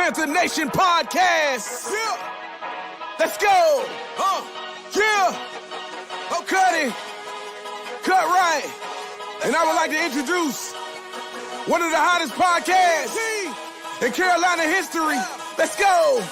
Panther Nation podcast. Yeah. Let's go. Yeah. Oh, cut it. Cut right. And I would like to introduce one of the hottest podcasts in Carolina history. Let's go.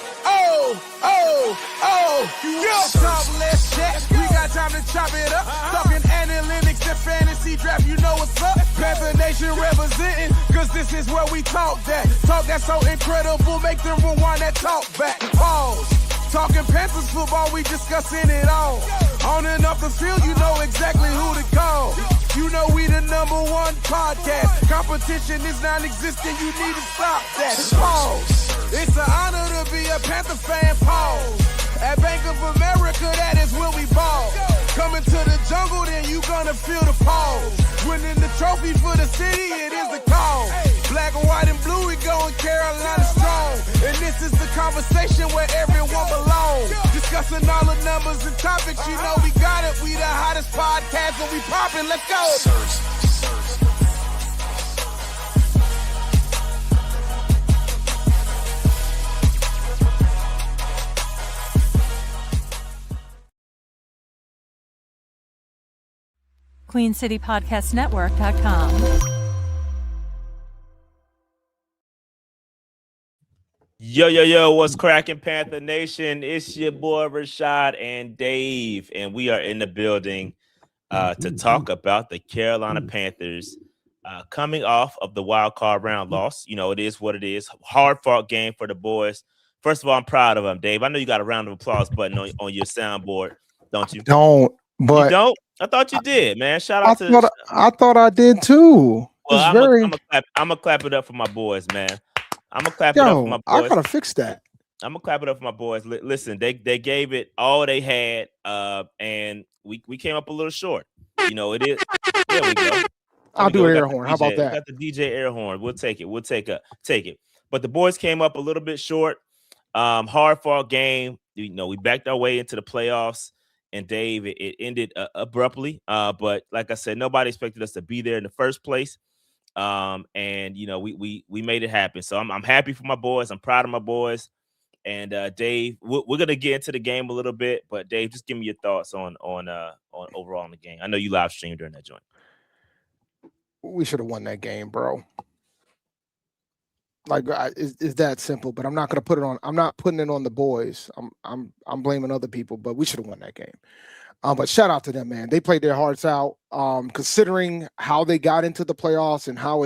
Yeah. Talk, let's chat. We got time to chop it up. Talking analytics and fantasy draft. You know what's up. Panther Nation representing. Cause this is where we talk that. Talk that's so incredible. Make them rewind that talk back. Pause. Talking Panthers football, we discussing it all. On and off the field, you know exactly who to call. You know we the #1 podcast. Competition is non-existent, you need to stop that. Pause. It's an honor to be a Panther fan, pause. At Bank of America, that is where we ball. Coming to the jungle, then you gonna feel the pause. Winning the trophy for the city, it is the call. Black, white, and blue, we going Carolina strong. And this is the conversation where everyone belongs. Discussing all the numbers and topics, you know we got it. We the hottest podcast and we poppin', let's go. QueenCityPodcastNetwork.com. Yo, what's cracking, Panther Nation? It's your boy Rashad and Dave, and we are in the building to talk about the Carolina Panthers coming off of the wild card round loss. You know, it is what it is. Hard-fought game for the boys. First of all, I'm proud of them, Dave. I know you got a round of applause button on your soundboard, don't you? Don't, but you don't? I thought you did, man. Shout out I thought I did too. Well, I'm gonna clap it up for my boys, man. I'm gonna clap it up for my boys. I gotta fix that. I'm gonna clap it up for my boys. Listen, they gave it all they had, and we came up a little short. You know, it is. There we go. I'll do an air horn. How about that? Got the DJ air horn. We'll take it. We'll take it. But the boys came up a little bit short. Hard fought game. You know, we backed our way into the playoffs. And Dave, it ended abruptly. But like I said, nobody expected us to be there in the first place. And you know, we made it happen. So I'm happy for my boys. I'm proud of my boys. And Dave, we're gonna get into the game a little bit, but Dave, just give me your thoughts on overall on the game. I know you live streamed during that joint. We should have won that game, bro. Like it's that simple, but I'm not gonna put it on. I'm not putting it on the boys. I'm blaming other people, but we should have won that game. But shout out to them, man. They played their hearts out. Considering how they got into the playoffs and how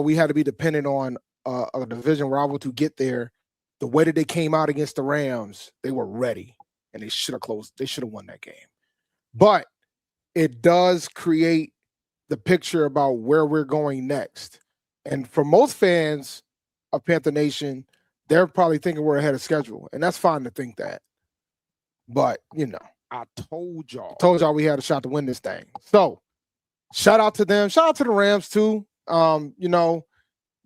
we had to be dependent on a division rival to get there, the way that they came out against the Rams, they were ready and they should have closed. They should have won that game. But it does create the picture about where we're going next. And for most fans of Panther Nation, they're probably thinking we're ahead of schedule. And that's fine to think that. But, you know, I told y'all we had a shot to win this thing. So shout out to them. Shout out to the Rams too. You know,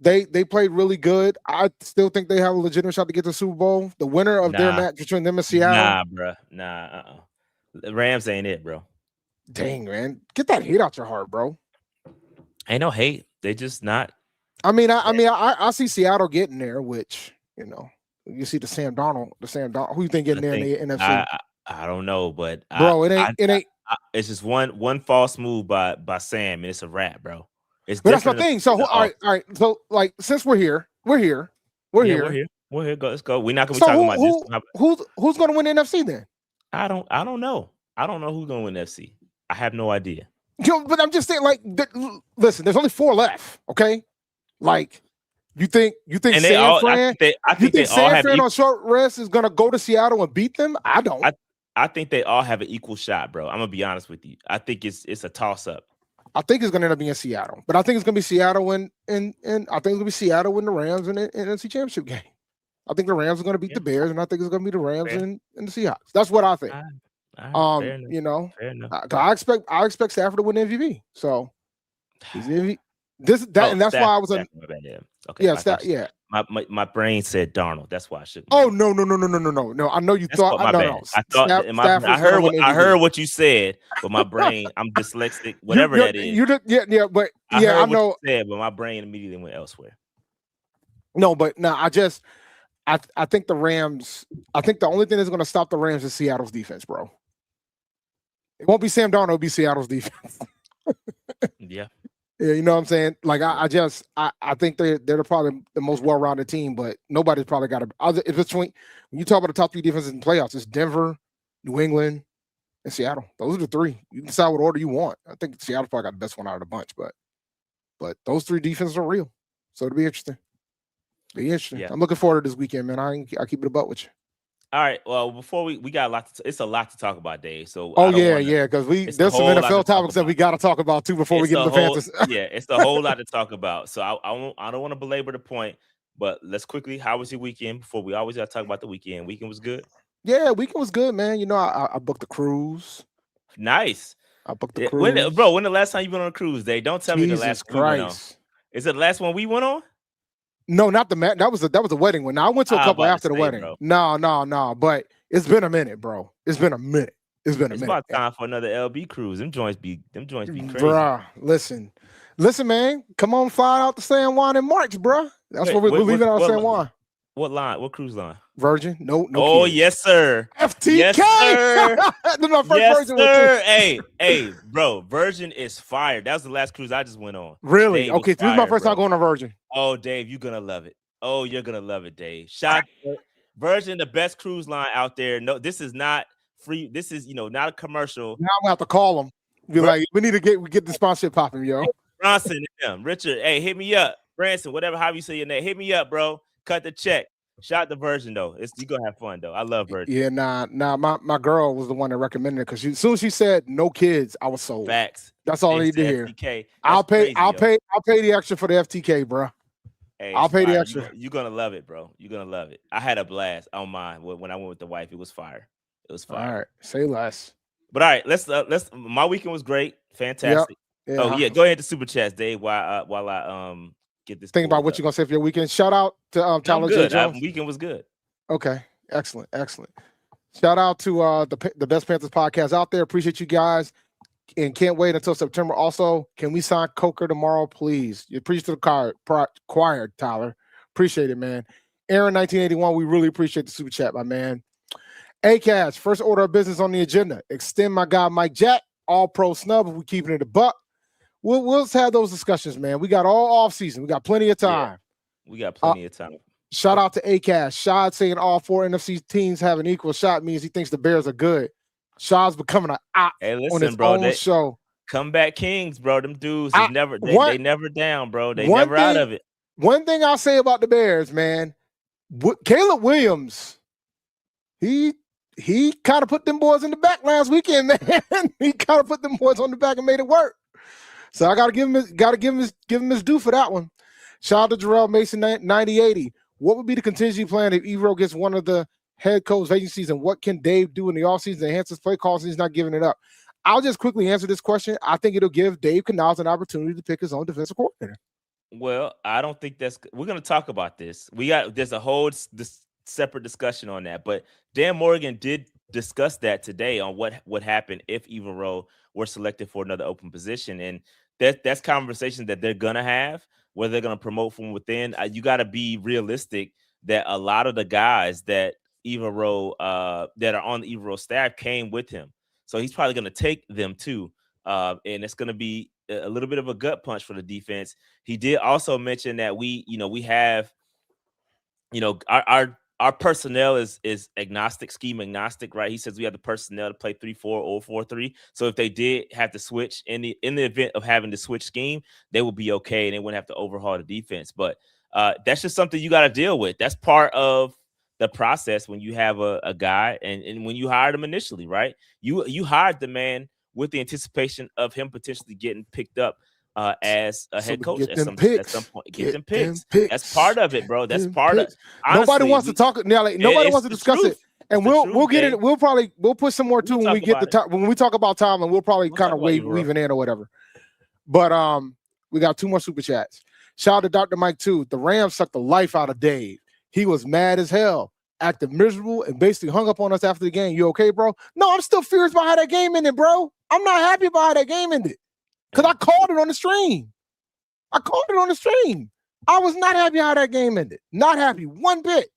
they played really good. I still think they have a legitimate shot to get to the Super Bowl. The winner of their match between them and Seattle. Nah, bro. The Rams ain't it, bro. Dang, man. Get that hate out your heart, bro. Ain't no hate. They just not. I I see Seattle getting there, which, you know, you see the Sam Darnold. Who you think getting there in the NFC? I don't know, but bro, it ain't. It's just one false move by Sam, and it's a wrap, bro. But that's my thing. So all right. So like, since we're here. Go, let's go. We're not gonna be talking about this. Who's gonna win the NFC then? I don't know. I don't know who's gonna win the NFC. I have no idea. But I'm just saying, like, listen, there's only 4 left. Okay. Like, you think San Fran? I think San Fran on short rest is gonna go to Seattle and beat them? I don't. I think they all have an equal shot, bro. I'm gonna be honest with you. I think it's a toss up. I think it's gonna end up being Seattle, but I think it's gonna be Seattle and I think it's gonna be Seattle and the Rams in the NFC Championship game. I think the Rams are gonna beat the Bears, and I think it's gonna be the Rams and the Seahawks. That's what I think. You know, I expect Stafford to win the MVP. So he's MVP. And that's why I was okay. My brain said Darnold. That's why I shouldn't. Oh no! I know you thought. I heard what you said, but my brain, I'm dyslexic. Whatever that is. I know. Said, but my brain immediately went elsewhere. No, but no, I think the Rams. I think the only thing that's going to stop the Rams is Seattle's defense, bro. It won't be Sam Darnold. It'll be Seattle's defense. Yeah. Yeah, you know what I'm saying? Like I think they're probably the most well-rounded team, but nobody's probably got it's between when you talk about the top 3 defenses in the playoffs, it's Denver, New England, and Seattle. Those are the 3. You can decide what order you want. I think Seattle's probably got the best one out of the bunch, but those 3 defenses are real. So it'll be interesting. Yeah. I'm looking forward to this weekend, man. I keep it a buck with you. All right. Well, before we got a lot. It's a lot to talk about, Dave. So because there's some NFL topics that we got to talk about too before we get to the Panthers. Yeah, it's a whole lot to talk about. So I don't want to belabor the point, but let's quickly. How was your weekend? Before we always got to talk about the weekend. Weekend was good. Yeah, weekend was good, man. You know, I booked the cruise. Nice. I booked the cruise. When the last time you went on a cruise, Dave? Don't tell me the last one we went on. Is it the last one we went on? No, not the that was the wedding one. Now I went to a couple after the wedding. Bro. No. But it's been a minute, bro. It's been a minute. It's about time for another LB cruise. Them joints be crazy. Bruh, listen, man. Come on, fly out to San Juan in March, bruh. That's what we're leaving out of San Juan. What line? What cruise line? Virgin. No. Oh, kids. Yes, sir. FTK. Yes, sir. This is my first Virgin. Sir. Hey, bro. Virgin is fire. That was the last cruise I just went on. Really? Dave, okay, this is my first time going on Virgin. Oh, Dave, you're gonna love it. Oh, you're gonna love it, Dave. Virgin, the best cruise line out there. No, this is not free. This is not a commercial. Now I'm gonna have to call them. Be like, we need to get the sponsorship popping, yo. Bronson and them. Richard, hey, hit me up. Branson, whatever, how you say your name. Hit me up, bro. Cut the check. Shout out to Virgin though. You're gonna have fun though. I love Virgin. Yeah, nah. My girl was the one that recommended it because as soon as she said no kids, I was sold. Facts. That's all I need to hear. FTK. I'll pay the extra for the FTK, bro. Hey, I'll pay the extra. You're gonna love it, bro. You're gonna love it. I had a blast on mine when I went with the wife. It was fire. It was fire. All right, say less. But all right, let's. My weekend was great, fantastic. Yep. Yeah. Oh yeah, go ahead to super chats, Dave. While I get this. Think about what you're gonna say for your weekend. Shout out to Tyler J. Jones. Weekend was good. Okay, excellent. Shout out to the Best Panthers podcast out there. Appreciate you guys. And can't wait until September. Also, can we sign Coker tomorrow, please? You preach to the choir, Tyler. Appreciate it, man. Aaron, 1981, we really appreciate the super chat, my man. ACAS, first order of business on the agenda. Extend my guy Mike Jack, all pro snub if we keeping it a buck. We'll have those discussions, man. We got all offseason. We got plenty of time. Yeah, we got plenty of time. Shout out to ACAS. Shad saying all 4 NFC teams have an equal shot means he thinks the Bears are good. Shaw's becoming an op on his own show. Comeback kings, bro. Them dudes is they never down, bro. They never out of it. One thing I'll say about the Bears, man, Caleb Williams, he kind of put them boys in the back last weekend, man. He kind of put them boys on the back and made it work. So I gotta give him his due for that one. Shout out to Jarrell Mason 9080. What would be the contingency plan if Evero gets one of the head coach vacancies, and what can Dave do in the offseason to enhance his play calls? He's not giving it up. I'll just quickly answer this question. I think it'll give Dave Canals an opportunity to pick his own defensive coordinator. Well, I don't think we're going to talk about this. There's a whole separate discussion on that, but Dan Morgan did discuss that today on what happened if Evero were selected for another open position. And that's conversation that they're going to have, whether they're going to promote from within. You got to be realistic that a lot of the guys that Evero that are on the Evero staff came with him, so he's probably going to take them too, and it's going to be a little bit of a gut punch for the defense. He did also mention that we have our personnel is agnostic, scheme agnostic, right? He says we have the personnel to play 3-4 or 4-3. So if they did have to switch in the event of having to switch scheme, they would be okay and they wouldn't have to overhaul the defense. But that's just something you got to deal with. That's part of the process when you have a guy and when you hired him initially, right? You hired the man with the anticipation of him potentially getting picked up as a head coach at some point. Get them picks. That's part of it, bro. That's part of it. Nobody wants to talk now. Like, nobody wants to discuss it. And we'll get it. We'll put some more too when we get the top. When we talk about Tomlin, we'll probably kind of weave it in or whatever. But we got 2 more super chats. Shout out to Dr. Mike too. The Rams sucked the life out of Dave. He was mad as hell, acted miserable, and basically hung up on us after the game. You okay, bro? No, I'm still furious about how that game ended, bro. I'm not happy about how that game ended because I called it on the stream. I was not happy how that game ended. Not happy one bit.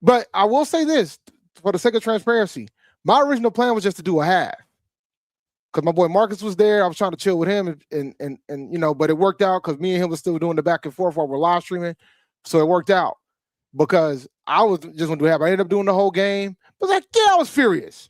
But I will say this, for the sake of transparency, my original plan was just to do a half. Because my boy Marcus was there. I was trying to chill with him and you know, but it worked out because me and him was still doing the back and forth while we're live streaming. So it worked out. Because I was just going to do half. I ended up doing the whole game. But like, yeah, I was furious.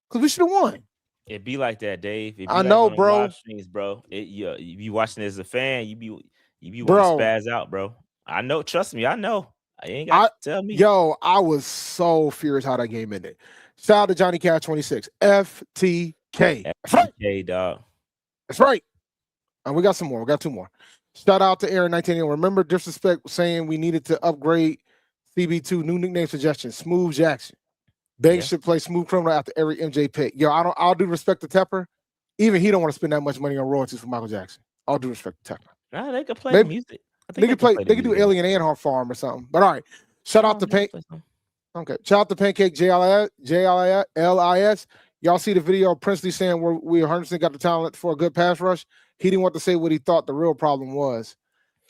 Because we should have won. It be like that, Dave. It be I like know, on the bro. live streams, bro. You be watching it as a fan. You be want to spaz out, bro. I know. Trust me, I know. I ain't got to tell me. Yo, I was so furious how that game ended. Shout out to Johnny Cash 26. FTK. FTK, dog. That's right. And we got some more. We got two more. Shout out to Aaron 19. Remember disrespect saying we needed to upgrade CB2. New nickname suggestion. Smooth Jackson. Banks should play Smooth Criminal after every MJ pick. Yo, I'll do respect to Tepper. Even he don't want to spend that much money on royalties for Michael Jackson. I'll do respect to Tepper. Nah, they could play music. They could do Alien Ant Farm or something. But all right. Shout out to Pancake. Okay. Shout out to Pancake JLIS. Y'all see the video of Princely saying we 100% got the talent for a good pass rush. He didn't want to say what he thought the real problem was.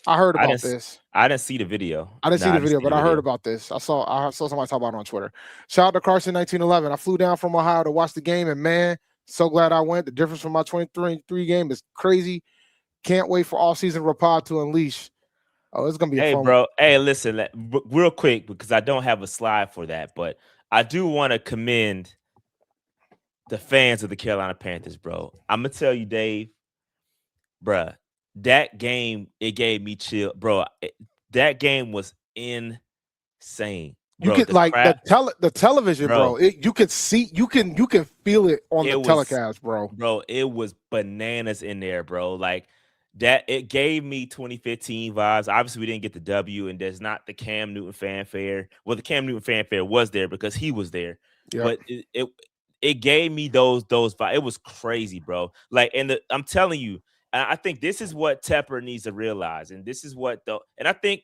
I heard about this. I didn't see the video. I didn't see the video, but I heard about this. I saw somebody talk about it on Twitter. Shout out to Carson 1911. I flew down from Ohio to watch the game, and man, so glad I went. The difference from my 23 game is crazy. Can't wait for offseason Rapod to unleash. Oh, it's gonna be a fun bro. Hey, listen, real quick, because I don't have a slide for that, but I do want to commend the fans of the Carolina Panthers, bro. I'm gonna tell you, Dave, bruh, that game, it gave me chill, bro. That game was insane. Bro, you could like the television, bro. You could see, you can feel it on the telecast, bro. Bro, it was bananas in there, bro. Like that, it gave me 2015 vibes. Obviously, we didn't get the W, and there's not the Cam Newton fanfare. Well, the Cam Newton fanfare was there because he was there, but it gave me those vibes. It was crazy, bro. Like, I'm telling you, I think this is what Tepper needs to realize, and this is what I think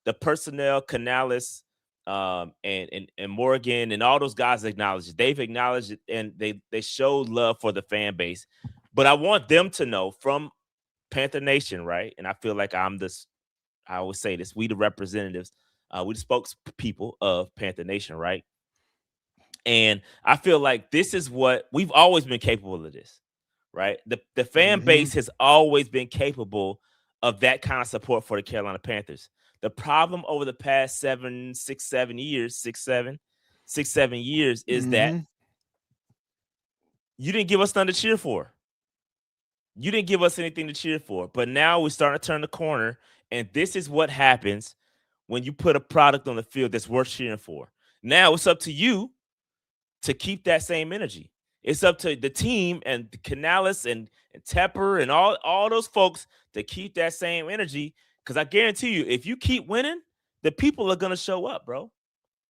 the personnel, Canales, and Morgan, and all those guys acknowledge it. They've acknowledged it, and they showed love for the fan base. But I want them to know from Panther Nation, right? And I feel like I always say this: we the representatives, we the spokespeople of Panther Nation, right? And I feel like this is what we've always been capable of this, right? The fan base has always been capable of that kind of support for the Carolina Panthers. The problem over the past 7 years is that you didn't give us nothing to cheer for. You didn't give us anything to cheer for. But now we're starting to turn the corner, and this is what happens when you put a product on the field that's worth cheering for. Now it's up to you to keep that same energy. It's up to the team and Canales and Tepper and all those folks to keep that same energy. Because I guarantee you, if you keep winning, the people are gonna show up, bro.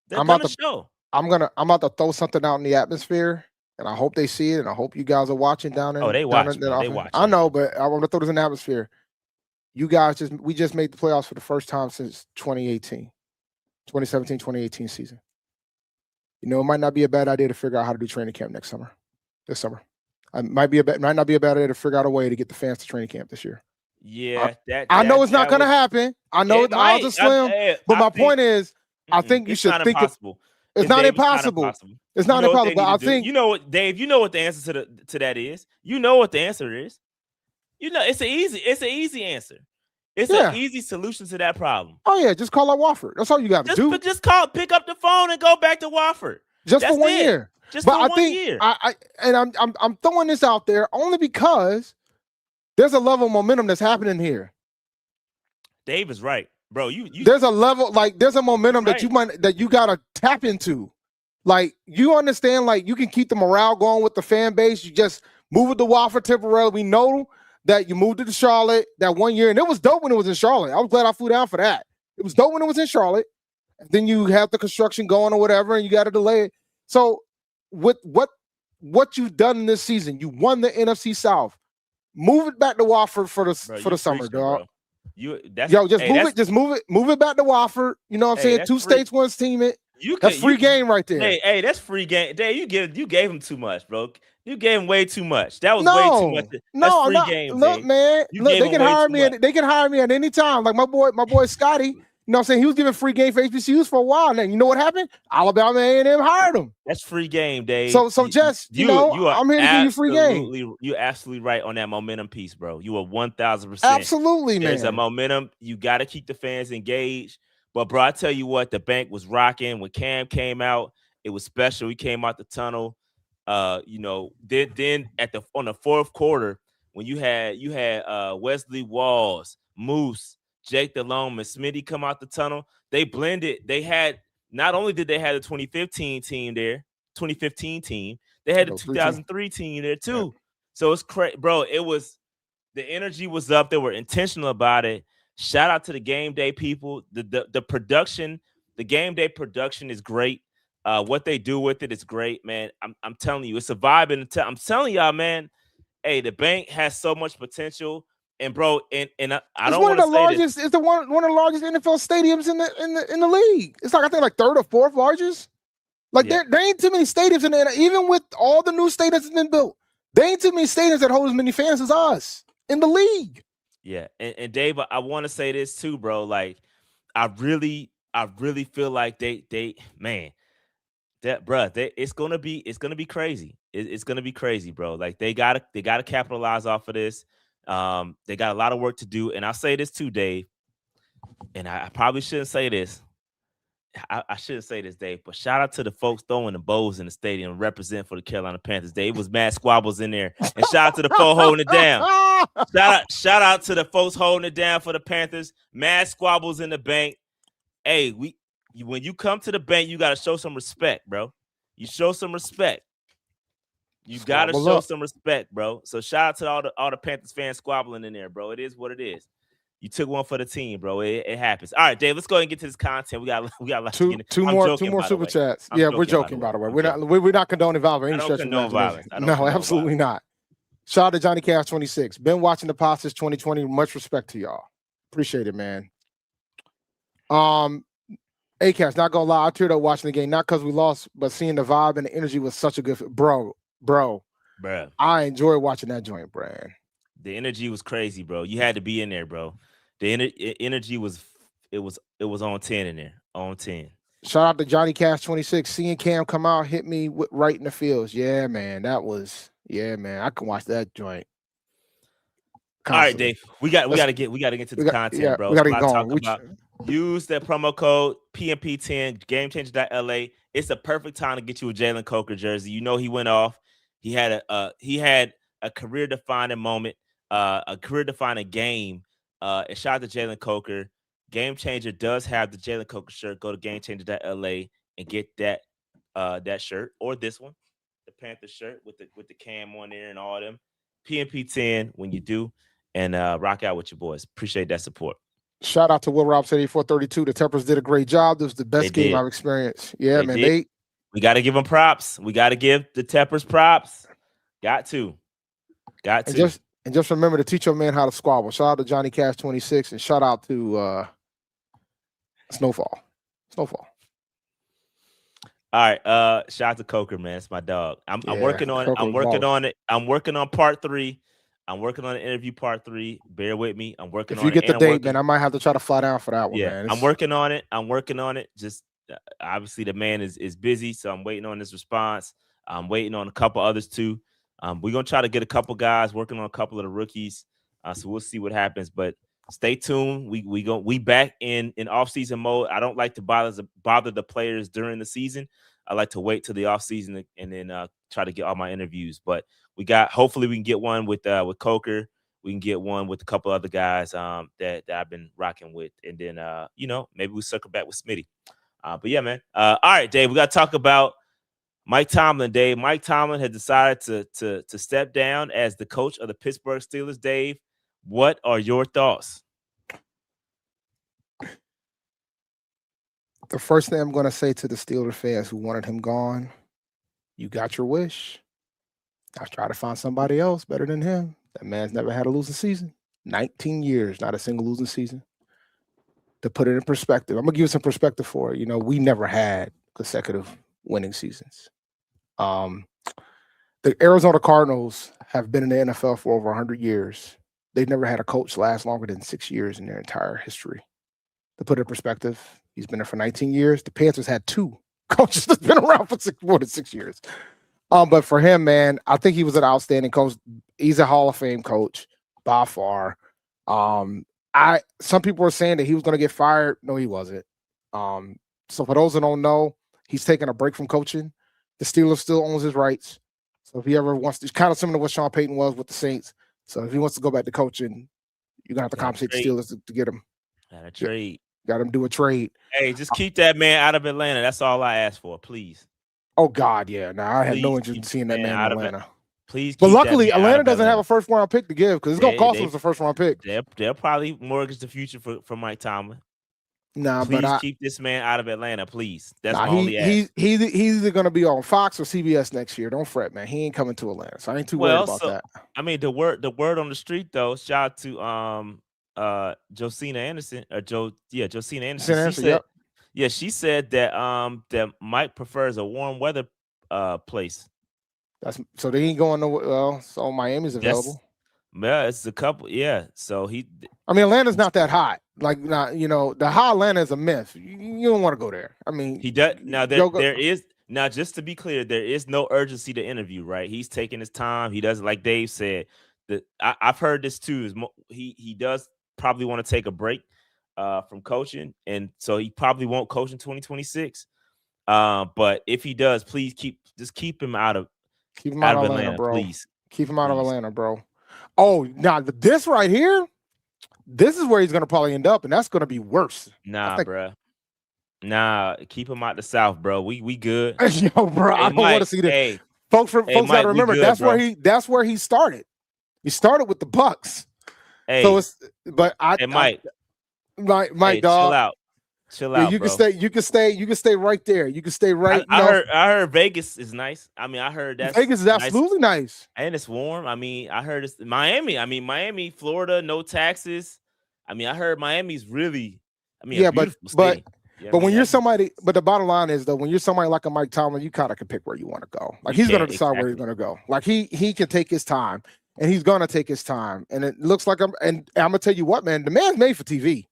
They're gonna show. I'm about to throw something out in the atmosphere, and I hope they see it, and I hope you guys are watching down there. Oh, they watch. They watch. I know, but I want to throw this in the atmosphere. You guys we just made the playoffs for the first time since 2017-2018 season. You know, it might not be a bad idea to figure out how to do training camp this summer. It might not be a bad idea to figure out a way to get the fans to training camp this year. Yeah, I know it's not going to happen. I know the odds are slim, but my point is, I think you should think it's not impossible. It's not impossible. But I think you know what, Dave. You know what the answer to that is. You know what the answer is. You know it's an easy answer. It's an easy solution to that problem. Oh yeah, just call up Wofford. That's all you got to do. Just pick up the phone and go back to Wofford. Just for 1 year. Just for 1 year. I'm throwing this out there only because there's a level of momentum that's happening here. Dave is right, bro. There's a level, like there's a momentum that you gotta tap into. Like, you understand, like, you can keep the morale going with the fan base. You just move it to Wofford temporarily. We know that you moved it to Charlotte that 1 year, and it was dope when it was in Charlotte. I was glad I flew down for that. It was dope when it was in Charlotte. And then you have the construction going or whatever, and you got to delay it. So with what you've done in this season, you won the NFC South. Move it back to Wofford for the summer, dog. Move it back to Wofford. You know what I'm saying? Two states, one team. That's free game right there. Hey, that's free game. Dave, you gave him too much, bro. You gave him way too much. That was way too much. That's free game, look, Dave. man. Look, they can hire me. They can hire me at any time. Like my boy Scotty. You know what I'm saying? He was giving free game for HBCUs for a while. Now, you know what happened? Alabama A&M hired him. That's free game, Dave. So just, I'm here to give you free game. You're absolutely right on that momentum piece, bro. You are 1,000%. Absolutely, man. There's a momentum. You got to keep the fans engaged. But, bro, I tell you what, the bank was rocking. When Cam came out, it was special. He came out the tunnel. Then on the fourth quarter, when you had Wesley Walls, Moose, Jake Delhomme, and Smitty come out the tunnel, they blended. They had not only did they have the 2015 team there, 2015 team, they had the 2003 team there too. Yeah. So it's crazy, bro. It was the energy was up. They were intentional about it. Shout out to the game day people. The production, the game day production is great. What they do with it is great, man. I'm telling you, it's a vibe. I'm telling y'all, man. Hey, the bank has so much potential. And bro, I don't want to say this. It's one of the largest NFL stadiums in the league. It's like I think like third or fourth largest. Like there ain't too many stadiums in there. Even with all the new stadiums that's been built, there ain't too many stadiums that hold as many fans as us in the league. Yeah, and Dave, I want to say this too, bro. Like, I really feel like they man, that bro, it's gonna be crazy. It's gonna be crazy, bro. Like they gotta capitalize off of this. They got a lot of work to do, and I'll say this too, Dave. And I probably shouldn't say this. I shouldn't say this, Dave, but shout out to the folks throwing the bows in the stadium, represent for the Carolina Panthers. Dave, it was mad squabbles in there, and shout out to the folks holding it down. Shout out to the folks holding it down for the Panthers. Mad squabbles in the bank. Hey, when you come to the bank, you got to show some respect, bro. You show some respect. You got to show some respect, bro. So shout out to all the Panthers fans squabbling in there, bro. It is what it is. You took one for the team, bro. It happens. All right, Dave. Let's go ahead and get to this content. We got like two more super chats. Yeah, we're joking, by the way. We're not condoning violence. I don't condone violence. No, absolutely not. Shout out to Johnny Cash 26. Been watching the Postseason 2020. Much respect to y'all. Appreciate it, man. A-Cash, not gonna lie, I teared up watching the game, not because we lost, but seeing the vibe and the energy was such a good bro. I enjoy watching that joint, Brad. The energy was crazy, bro. You had to be in there, bro. The energy was on 10 in there. On 10. Shout out to Johnny Cash 26. Seeing Cam come out, hit me right in the fields. Yeah, man. I can watch that joint. Constantly. All right, Dave. We got to get to the content, bro. We got to get going. Use that promo code PMP10 GameChanger.LA. It's a perfect time to get you a Jaylen Coker jersey. You know he went off. He had a career-defining moment, a career-defining game. And shout out to Jaylen Coker. Game Changer does have the Jaylen Coker shirt. Go to GameChanger.LA and get that shirt or this one, the Panther shirt with the cam on there and all them. PMP10 when you do, and rock out with your boys. Appreciate that support. Shout out to Will Robson 8432. The Tempers did a great job. This was the best game I've experienced. Yeah, man. We got to give them props. We got to give the Tempers props. Got to. And just remember to teach your man how to squabble. Shout out to Johnny Cash 26 and shout out to Snowfall. All right. Shout out to Coker, man. It's my dog. I'm working on it. I'm working on part 3. I'm working on the interview part 3. Bear with me. I'm working on it. If you get the date, then I might have to try to fly down for that one, man. I'm working on it. Just obviously the man is busy, so I'm waiting on his response. I'm waiting on a couple others too. We're gonna try to get a couple guys working on a couple of the rookies. So we'll see what happens. But stay tuned. We back in offseason mode. I don't like to bother the players during the season. I like to wait till the offseason and then try to get all my interviews. But hopefully we can get one with Coker. We can get one with a couple other guys that I've been rocking with. And then maybe we circle back with Smitty. But yeah, man. All right, Dave, we got to talk about Mike Tomlin, Dave. Mike Tomlin has decided to step down as the coach of the Pittsburgh Steelers. Dave, what are your thoughts? The first thing I'm going to say to the Steelers fans who wanted him gone, you got your wish. I'll try to find somebody else better than him. That man's never had a losing season. 19 years, not a single losing season. To put it in perspective, I'm going to give you some perspective for it. We never had consecutive winning seasons. The Arizona Cardinals have been in the NFL for over 100 years. They've never had a coach last longer than 6 years in their entire history. To put it in perspective, he's been there for 19 years. The Panthers had 2 coaches that's been around for more than 6 years. But for him, man, I think he was an outstanding coach. He's a Hall of Fame coach by far. Some people were saying that he was going to get fired. No, he wasn't. So for those that don't know, he's taking a break from coaching. The Steelers still owns his rights. So if he ever wants to, it's kind of similar to what Sean Payton was with the Saints. So if he wants to go back to coaching, you're gonna have to compensate the Steelers to get him. Got a trade. Got him do a trade. Hey, just keep that man out of Atlanta. That's all I ask for, please. Oh God, yeah. Now I have no interest in seeing that man in Atlanta. Please, but luckily Atlanta doesn't have a first round pick to give because it's gonna cost us a first round pick. They'll probably mortgage the future for Mike Tomlin. Nah, please but keep this man out of Atlanta, please. That's my only ask. He's either gonna be on Fox or CBS next year. Don't fret, man. He ain't coming to Atlanta, so I ain't too worried about that. I mean, the word on the street though. Shout out to Josina Anderson or Josina Anderson. She said that that Mike prefers a warm weather place. So they ain't going nowhere. Well, so Miami's available. Yeah, it's a couple. Yeah, so Atlanta's not that hot. Like, not the hot Atlanta is a myth. You don't want to go there. I mean, he does now. There is now. Just to be clear, there is no urgency to interview. Right? He's taking his time. He doesn't, like Dave said. I've heard this too. He does probably want to take a break from coaching, and so he probably won't coach in 2026. But if he does, please keep him out of Atlanta, bro. Please keep him out of Atlanta, bro. Oh, now this right here, this is where he's gonna probably end up, and that's gonna be worse. Nah, bro. Nah, keep him out the South, bro. We good. Yo, bro, I don't want to see this. Hey, folks gotta remember good, that's where he started. He started with the Bucks. Hey, so Mike, hey, dog. Chill out. You bro. can stay right there. You can stay right. I heard Vegas is nice. I mean, I heard that Vegas is absolutely nice. And it's warm. I mean, I heard it's Miami. I mean, Miami, Florida, no taxes. I mean, I heard Miami's really. I mean, but when you're somebody, but the bottom line is though, when you're somebody like a Mike Tomlin, you kind of can pick where you want to go. Like he's going to decide where he's going to go. Like he can take his time, and he's going to take his time. And it looks like I'm gonna tell you what, man, the man's made for TV.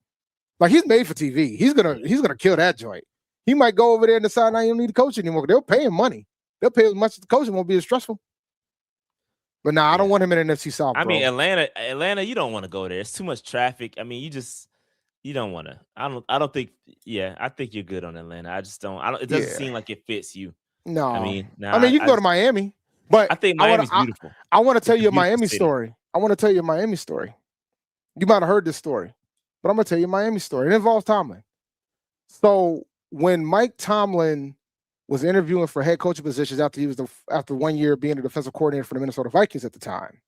Like he's made for TV. He's gonna kill that joint. He might go over there and decide I don't need to coach anymore. They'll pay him money. They'll pay as much as the coaching won't be as stressful. But I don't want him in NFC South. I mean, Atlanta, you don't want to go there. It's too much traffic. I mean, you don't want to. I don't think. Yeah, I think you're good on Atlanta. I just don't. It doesn't seem like it fits you. No, I mean, you can go to Miami, but I think Miami's beautiful. I want to tell you a Miami story. You might have heard this story. But I'm going to tell you a Miami story. It involves Tomlin. So when Mike Tomlin was interviewing for head coaching positions after 1 year being the defensive coordinator for the Minnesota Vikings at the time,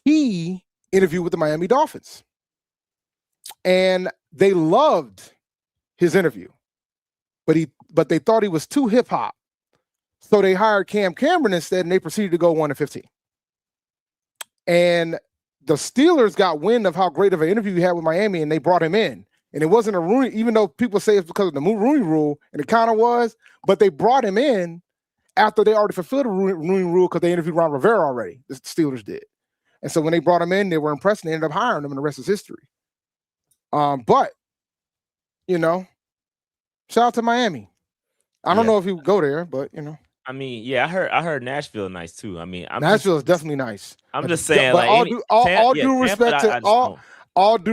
he interviewed with the Miami Dolphins. And they loved his interview. But they thought he was too hip-hop. So they hired Cam Cameron instead, and they proceeded to go 1-15. And the Steelers got wind of how great of an interview he had with Miami, and they brought him in. And it wasn't a Rooney, even though people say it's because of the Rooney rule, and it kind of was, but they brought him in after they already fulfilled the Rooney rule because they interviewed Ron Rivera already. The Steelers did. And so when they brought him in, they were impressed and they ended up hiring him, and the rest is history. But, shout out to Miami. I don't know if he would go there, but, I mean, yeah, I heard Nashville nice too. I mean, Nashville is definitely nice. I'm just saying, but all due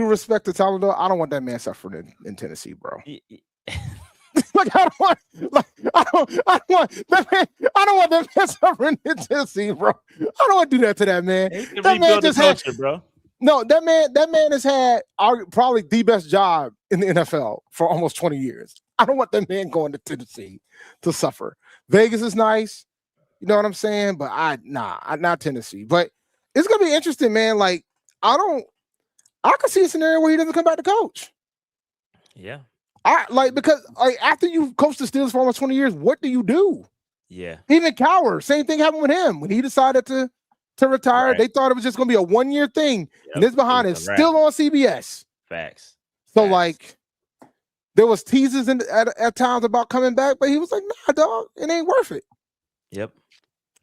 respect to Tomlin, I don't want that man suffering in Tennessee, bro. Like I don't want that man suffering in Tennessee, bro. I don't want to do that to that man. That man just had, bro. No, that man has had probably the best job in the NFL for almost 20 years. I don't want that man going to Tennessee to suffer. Vegas is nice, you know what I'm saying? But not Tennessee. But it's gonna be interesting, man. Like I could see a scenario where he doesn't come back to coach. Yeah. Because after you've coached the Steelers for almost 20 years, what do you do? Yeah. Even Cowher, same thing happened with him when he decided to retire. Right. They thought it was just gonna be a 1 year thing, and this behind is still on CBS. Facts. So There was teases at times about coming back, but he was like, nah, dog, it ain't worth it. Yep.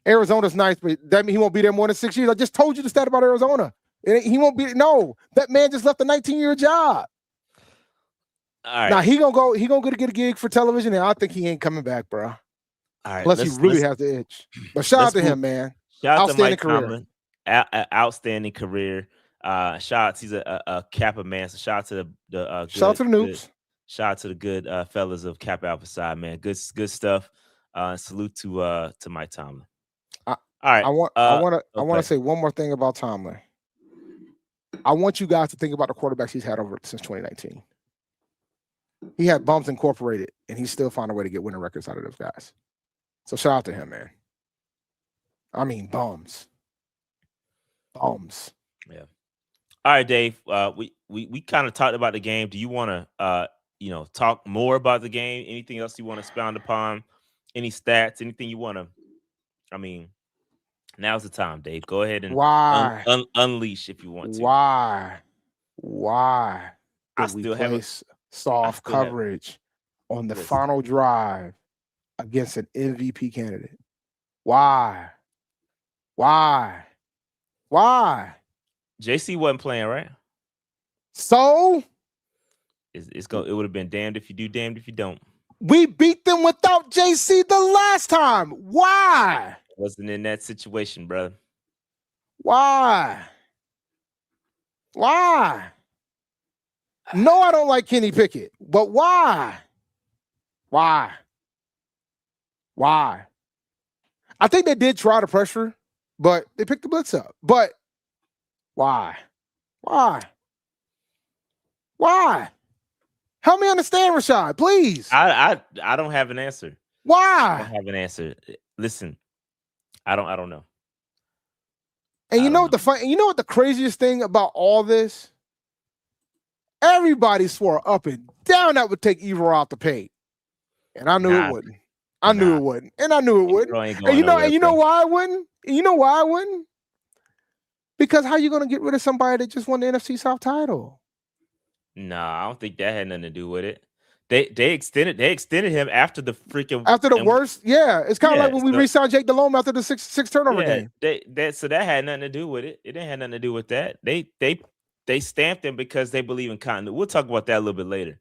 Arizona's nice, but that means he won't be there more than 6 years. I just told you the stat about Arizona. He won't be. No, that man just left a 19-year job. All right. Now he gonna get a gig for television, and I think he ain't coming back, bro. All right. Unless he really has the itch. But shout out to him, man. Shout out to Mike career. Tomlin. Outstanding career. Shout out. He's a Kappa man. So shout out to the shout out to the noobs. Shout out to the good fellas of Kappa Alpha side, man. Good stuff. Salute to Mike Tomlin. All right. I want to say one more thing about Tomlin. I want you guys to think about the quarterbacks he's had over since 2019. He had bumps incorporated, and he still found a way to get winning records out of those guys. So shout out to him, man. I mean, bums. Yeah. All right, Dave. We kind of talked about the game. Do you want to talk more about the game? Anything else you want to expound upon? Any stats? Anything you want to? I mean, now's the time, Dave. Go ahead and unleash if you want to. Why? I still have soft coverage on the final drive against an MVP candidate. Why? JC wasn't playing, right? So it would have been damned if you do, damned if you don't. We beat them without JC the last time. Why? Wasn't in that situation, brother. Why? No, I don't like Kenny Pickett, but why? I think they did try to pressure, but they picked the blitz up. But why? Help me understand, Rashad, please. I don't have an answer. Why? I don't have an answer. Listen, I don't know. And you know what the craziest thing about all this? Everybody swore up and down that would take Evero out the paint. And I knew it wouldn't. I knew it wouldn't. And you know why I wouldn't? Because how you going to get rid of somebody that just won the NFC South title? No, I don't think that had nothing to do with it. They extended him after the worst. Yeah, it's kind of like when we re-signed Jake Delhomme after the six turnover game. So that had nothing to do with it. It didn't have nothing to do with that. They stamped him because they believe in continuity. We'll talk about that a little bit later.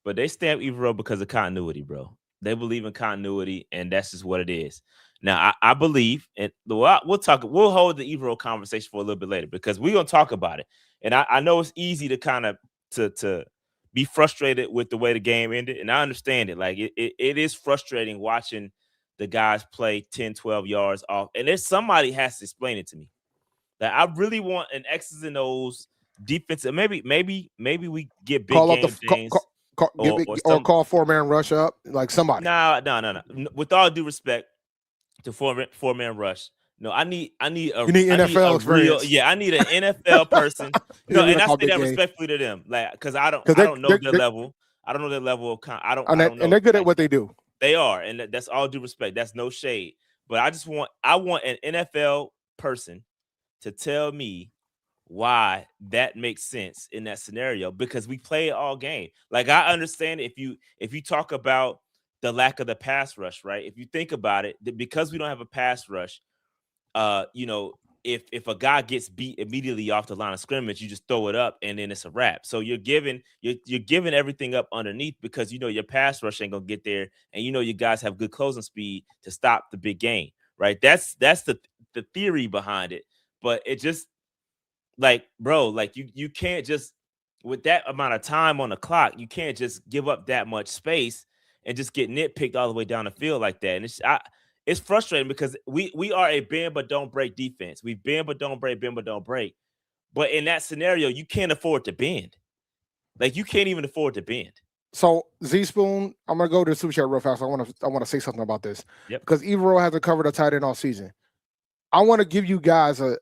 But they stamped Evero because of continuity, bro. They believe in continuity, and that's just what it is. Now, I believe, and we'll hold the Evero conversation for a little bit later because we're gonna talk about it. And I know it's easy to kind of to be frustrated with the way the game ended, and I understand it. Like it is frustrating watching the guys play 10, 12 yards off, and there's somebody has to explain it to me. That I really want an X's and O's defense. Maybe we get big game things. Call four-man rush up like somebody. No. With all due respect to four-man rush, no, I need NFL experience. I need an NFL person. No, and I say that respectfully to them, like because I don't know their level. I don't know their level of I don't know. And they're good at what they do. They are, and that's all due respect. That's no shade. But I want an NFL person to tell me why that makes sense in that scenario, because we play it all game. Like I understand if you talk about the lack of the pass rush, right? If you think about it, because we don't have a pass rush, if a guy gets beat immediately off the line of scrimmage, you just throw it up and then it's a wrap. So you're giving everything up underneath because your pass rush ain't gonna get there, and your guys have good closing speed to stop the big game, right? That's the theory behind it, but it just like, bro, like you can't just, with that amount of time on the clock, you can't just give up that much space and just get nitpicked all the way down the field like that. And it's frustrating because we are a bend but don't break defense. We bend but don't break, bend but don't break. But in that scenario, you can't afford to bend. Like you can't even afford to bend. So Z Spoon, I'm gonna go to the super chat real fast. I want to say something about this. Yep. Because Evero hasn't covered a tight end all season. I want to give you guys a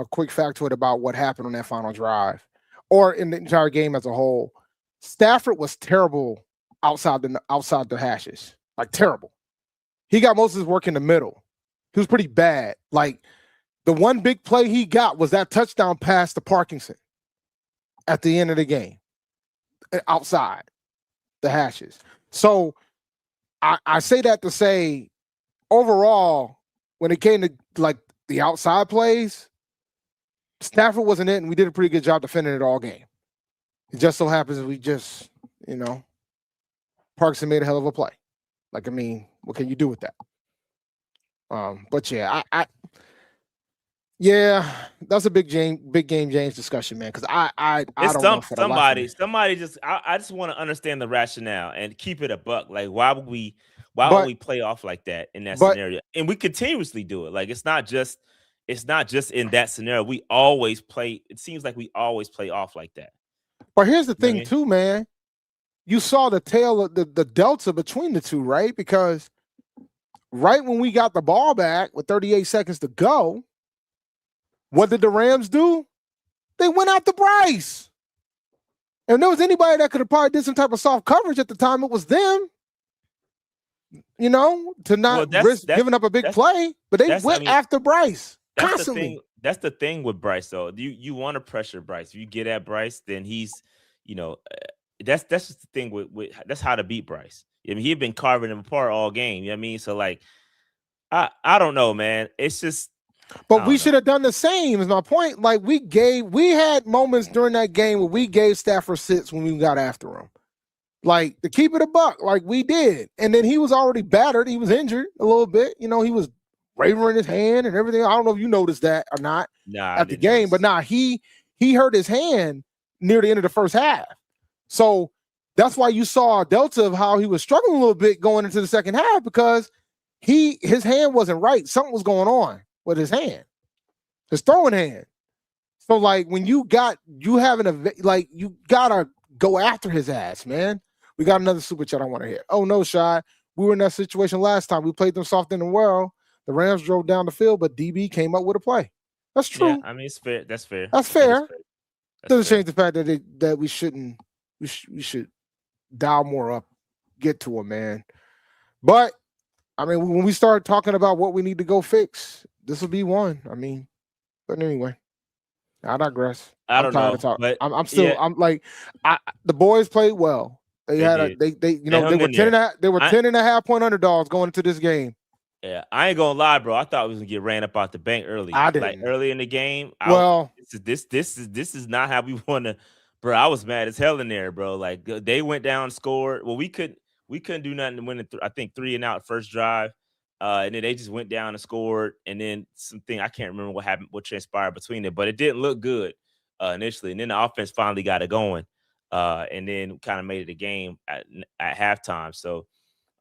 quick factoid about what happened on that final drive, or in the entire game as a whole. Stafford was terrible outside the hashes, like terrible. He got most of his work in the middle. He was pretty bad. Like the one big play he got was that touchdown pass to Parkinson at the end of the game, outside. the hashes. So I say that to say, overall, when it came to like the outside plays, Stafford wasn't it, and we did a pretty good job defending it all game. It just so happens we just, Parkinson made a hell of a play. Like, I mean, what can you do with that? But yeah, that's a big game James discussion, man. Because I don't know for the life of me. Somebody just I just want to understand the rationale and keep it a buck. Like, why would we play off like that in that scenario? And we continuously do it. Like, it's not just in that scenario. We always play. It seems like we always play off like that. But here's the thing, too, man. You saw the tail of the delta between the two, right? Because right when we got the ball back with 38 seconds to go, what did the Rams do? They went after Bryce. And if there was anybody that could have probably did some type of soft coverage at the time, it was them. To not risk giving up a big play. But they went after Bryce constantly. That's the thing with Bryce, though. You want to pressure Bryce. If you get at Bryce, then he's, that's just the thing with that's how to beat Bryce. I mean, he'd been carving him apart all game. You know what I mean? So, like, I don't know, man. It's just. But we should have done the same, is my point. Like, we had moments during that game where we gave Stafford sits when we got after him. Like, to keep it a buck, like we did. And then he was already battered. He was injured a little bit. He was wavering his hand and everything. I don't know if you noticed that or not at the game. But he hurt his hand near the end of the first half. So that's why you saw a delta of how he was struggling a little bit going into the second half, because his hand wasn't right. Something was going on with his hand, his throwing hand. So, like, when you gotta go after his ass, man. We got another super chat I want to hear. Oh no, Shy. We were in that situation last time. We played them soft in the world. The Rams drove down the field, but DB came up with a play. That's true. Yeah, I mean, it's fair. That's fair. That's fair. Doesn't change the fact that we should dial more up, get to him, man. But I mean, when we start talking about what we need to go fix, this will be one. I mean, but anyway, I digress. I don't know. But the boys played well. They were 10.5 point underdogs going into this game. Yeah, I ain't gonna lie, bro. I thought we was gonna get ran up out the bank early. I didn't. Like, early in the game. This is not how we want to, bro. I was mad as hell in there, bro. Like, they went down, scored. Well, we couldn't do nothing to win it. I think 3 and out first drive, and then they just went down and scored. And then something I can't remember what happened, what transpired between it, but it didn't look good initially. And then the offense finally got it going, and then kind of made it a game at halftime. So.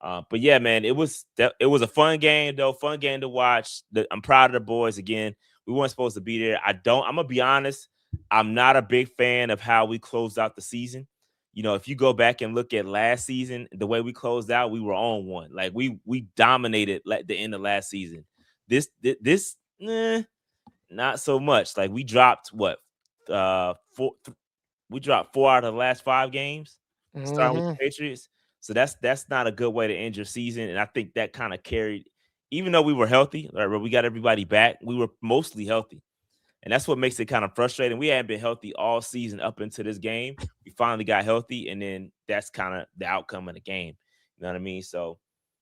But yeah, man, it was a fun game, though. Fun game to watch. I'm proud of the boys again. We weren't supposed to be there. I'm gonna be honest. I'm not a big fan of how we closed out the season. If you go back and look at last season, the way we closed out, we were on one. Like, we dominated the end of last season. This not so much. Like, we dropped what? 4 out of the last 5 games, starting with the Patriots. So that's not a good way to end your season. And I think that kind of carried, even though we were healthy, right, we got everybody back, we were mostly healthy. And that's what makes it kind of frustrating. We hadn't been healthy all season up into this game. We finally got healthy, and then that's kind of the outcome of the game. You know what I mean? So,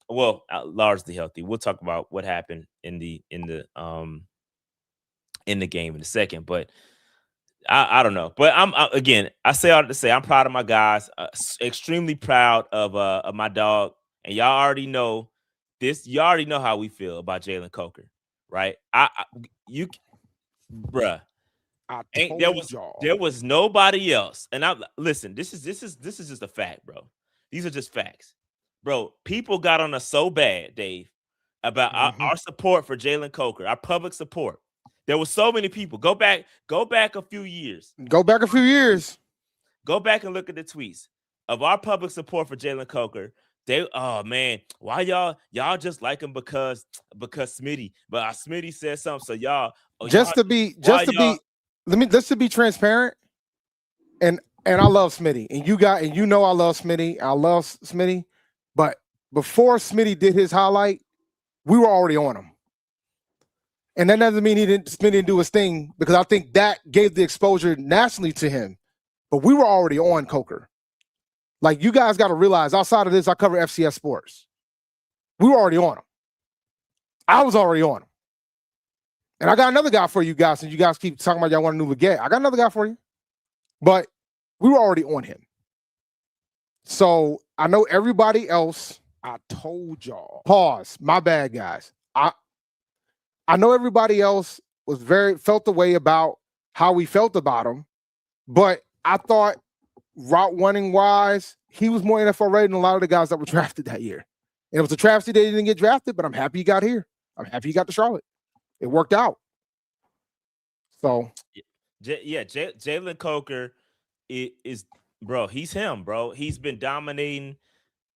largely healthy. We'll talk about what happened in the game in a second, but I don't know. But I say all to say I'm proud of my guys. Extremely proud of my dog. And y'all already know this. You already know how we feel about Jaylen Coker, right? There was nobody else. And listen, this is just a fact, bro. These are just facts. Bro, people got on us so bad, Dave, about our support for Jaylen Coker, our public support. There were so many people. Go back a few years. Go back and look at the tweets of our public support for Jaylen Coker. Why y'all just like him because Smitty? But Smitty said something, so y'all to be transparent. And I love Smitty, and you know I love Smitty. I love Smitty, but before Smitty did his highlight, we were already on him. And that doesn't mean Smitty didn't do his thing, because I think that gave the exposure nationally to him. But we were already on Coker. Like, you guys got to realize, outside of this, I cover FCS sports. We were already on them. I was already on them. And I got another guy for you guys, since you guys keep talking about y'all want a new Leggett. I got another guy for you. But we were already on him. So I know everybody else, I told y'all. Pause. My bad, guys. I know everybody else felt the way about how we felt about him, but I thought route running wise, he was more NFL ready than a lot of the guys that were drafted that year. And it was a travesty they didn't get drafted, but I'm happy he got here. I'm happy he got to Charlotte. It worked out. So, Jaylen Coker is bro. He's him, bro. He's been dominating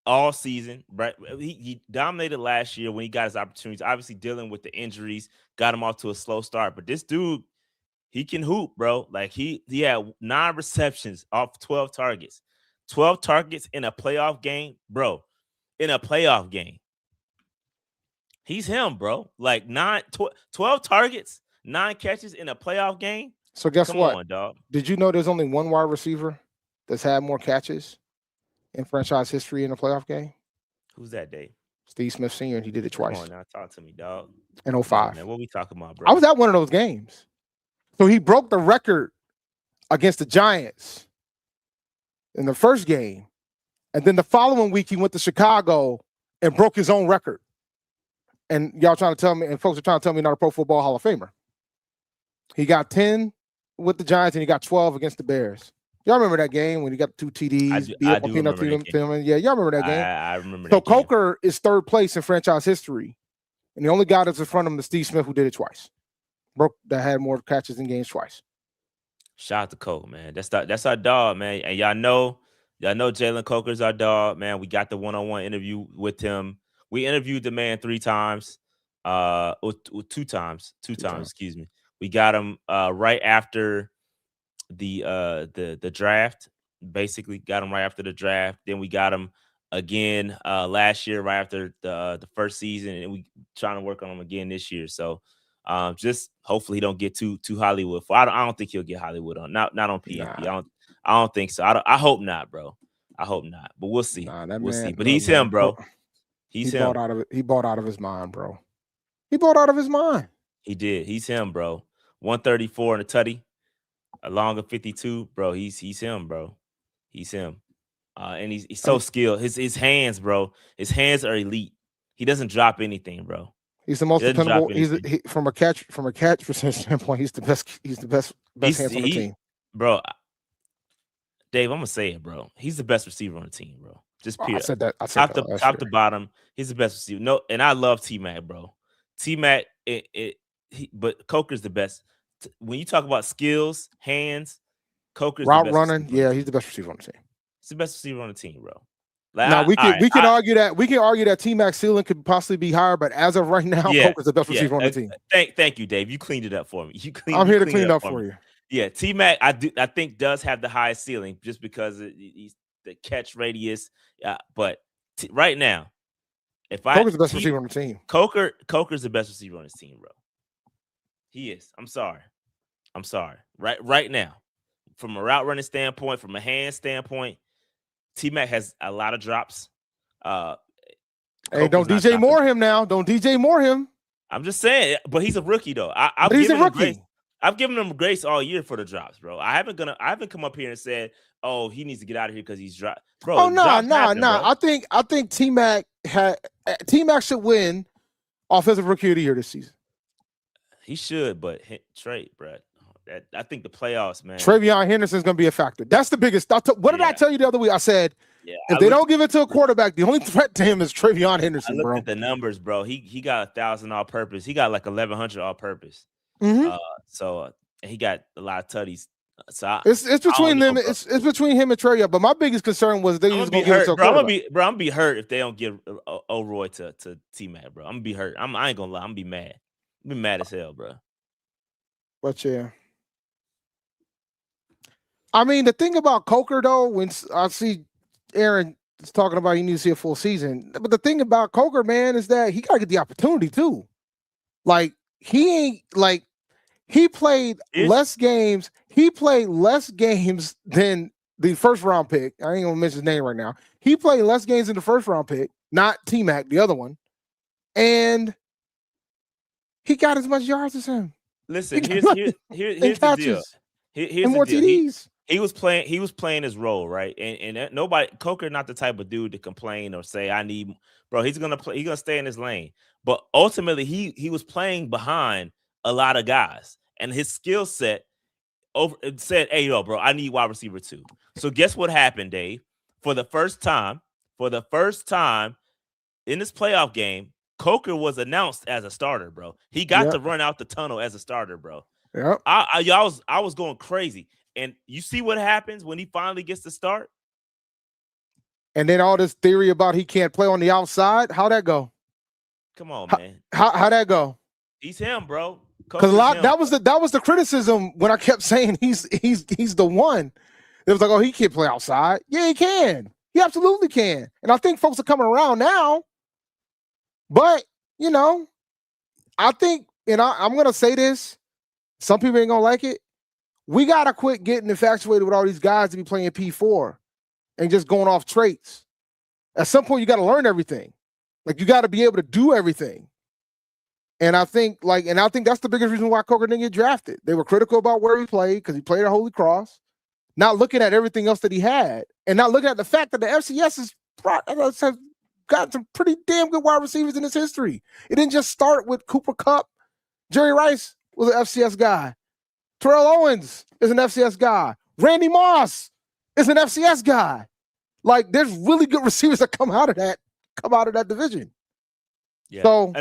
all season. Right, he dominated last year when he got his opportunities. Obviously, dealing with the injuries got him off to a slow start. But this dude, he can hoop, bro. Like he had 9 receptions off 12 targets. 12 targets in a playoff game, bro. In a playoff game. He's him, bro. Like 12 targets, 9 catches in a playoff game. So guess Come what? on, dog. Did you know there's only one wide receiver that's had more catches in franchise history in a playoff game? Who's that, Dave? Steve Smith Sr. He did it twice. Come on now, talk to me, dog. In 05. Man, what we talking about, bro? I was at one of those games. So he broke the record against the Giants in the first game. And then the following week, he went to Chicago and broke his own record. And y'all trying to tell me, and folks are trying to tell me not a Pro Football Hall of Famer. He got 10 with the Giants and he got 12 against the Bears. Y'all remember that game when he got 2 TDs? I do remember that game. Yeah, y'all remember that game? I remember so that game. Coker is 3rd place in franchise history. And the only guy that's in front of him is Steve Smith, who did it twice. That had more catches in games twice. Shout out to Coke, man. That's our dog, man. And y'all know Jaylen Coker's our dog, man. We got the one-on-one interview with him. We interviewed the man 3 times, or 2 times, excuse me. We got him right after the draft. Basically, got him right after the draft. Then we got him again last year, right after the first season, and we trying to work on him again this year. So just hopefully he don't get too Hollywood. I don't think he'll get Hollywood on not on PFP. Nah. I don't think so. I hope not, bro. I hope not. But we'll see. We'll see. But he's him, bro. He bought out of it. He bought out of his mind, bro. He bought out of his mind. He did. He's him, bro. 134 in a tutty, a longer 52, bro. He's him, bro. He's him. And he's so skilled. His hands, bro. His hands are elite. He doesn't drop anything, bro. He's the most dependable. From a catch percentage standpoint, he's the best. He's the best hands on the team, bro. Dave, I'm gonna say it, bro. He's the best receiver on the team, bro. Just period. I said that. Top to bottom, he's the best receiver. No, and I love T-Mac, bro. T-Mac, but Coker's the best. When you talk about skills, hands, Coker's route the best running. Yeah, he's the best receiver on the team. He's the best receiver on the team, bro. Like, now we can argue that T-Mac ceiling could possibly be higher, but as of right now, Coker's the best receiver on the team. Thank you, Dave. You cleaned it up for me. I'm here to clean it up for you. Yeah, T-Mac, I think does have the highest ceiling just because he's the catch radius. But right now, Coker's the best receiver on the team. Coker's the best receiver on his team, bro. He is. I'm sorry. Right now, from a route running standpoint, from a hand standpoint, T-Mac has a lot of drops. Hey, don't DJ Moore him now. Don't DJ Moore him. I'm just saying, but he's a rookie though. He's a rookie. I've given him grace all year for the drops, bro. I haven't come up here and said, "Oh, he needs to get out of here because he's dropped." Bro, oh no. I think T-Mac should win Offensive Rookie of the Year this season. He should, but Trey, bro. I think the playoffs, man. Travion Henderson's going to be a factor. That's the biggest. What did I tell you the other week? I said, if they don't give it to a quarterback, the only threat to him is Travion Henderson, bro. Look at the numbers, bro. He got 1,000 all purpose. He got like 1,100 all purpose. Mm-hmm. So he got a lot of tutties. So it's between them. It's between him and Travion. But my biggest concern was they was going to give it to a quarterback. I'm gonna be hurt if they don't give O'Roy to T-Mac, bro. I'm gonna be hurt. I ain't gonna lie. I'm gonna be mad. I'm be mad as hell, bro. But yeah. I mean, the thing about Coker, though, when I see Aaron is talking about he needs to see a full season, but the thing about Coker, man, is that he got to get the opportunity, too. Like, he played less games. He played less games than the first round pick, I ain't gonna mention his name right now. He played less games than the first round pick, not T-Mac, the other one, and he got as much yards as him. Listen, here's the deal. Here's more the deal. TDs. He was playing his role, right? And nobody, Coker not the type of dude to complain or say, I need, bro, he's gonna stay in his lane. But ultimately, he was playing behind a lot of guys, and his skill set said, hey, yo, bro, I need wide receiver 2. So guess what happened, Dave? For the first time in this playoff game, Coker was announced as a starter, bro. He got to run out the tunnel as a starter, bro. Yeah. I was going crazy. And you see what happens when he finally gets to start? And then all this theory about he can't play on the outside, how'd that go? Come on, man. How'd that go? He's him, bro. Because that was the criticism when I kept saying he's the one. It was like, oh, he can't play outside. Yeah, he can. He absolutely can. And I think folks are coming around now. But, you know, I think, and I'm going to say this, some people ain't going to like it. We got to quit getting infatuated with all these guys to be playing P4 and just going off traits. At some point, you got to learn everything. Like, you got to be able to do everything. And I think that's the biggest reason why Coker didn't get drafted. They were critical about where he played because he played at Holy Cross, not looking at everything else that he had, and not looking at the fact that the FCS has got some pretty damn good wide receivers in its history. It didn't just start with Cooper Kupp. Jerry Rice was an FCS guy. Terrell Owens is an FCS guy. Randy Moss is an FCS guy. Like, there's really good receivers that come out of that division. Yeah. So,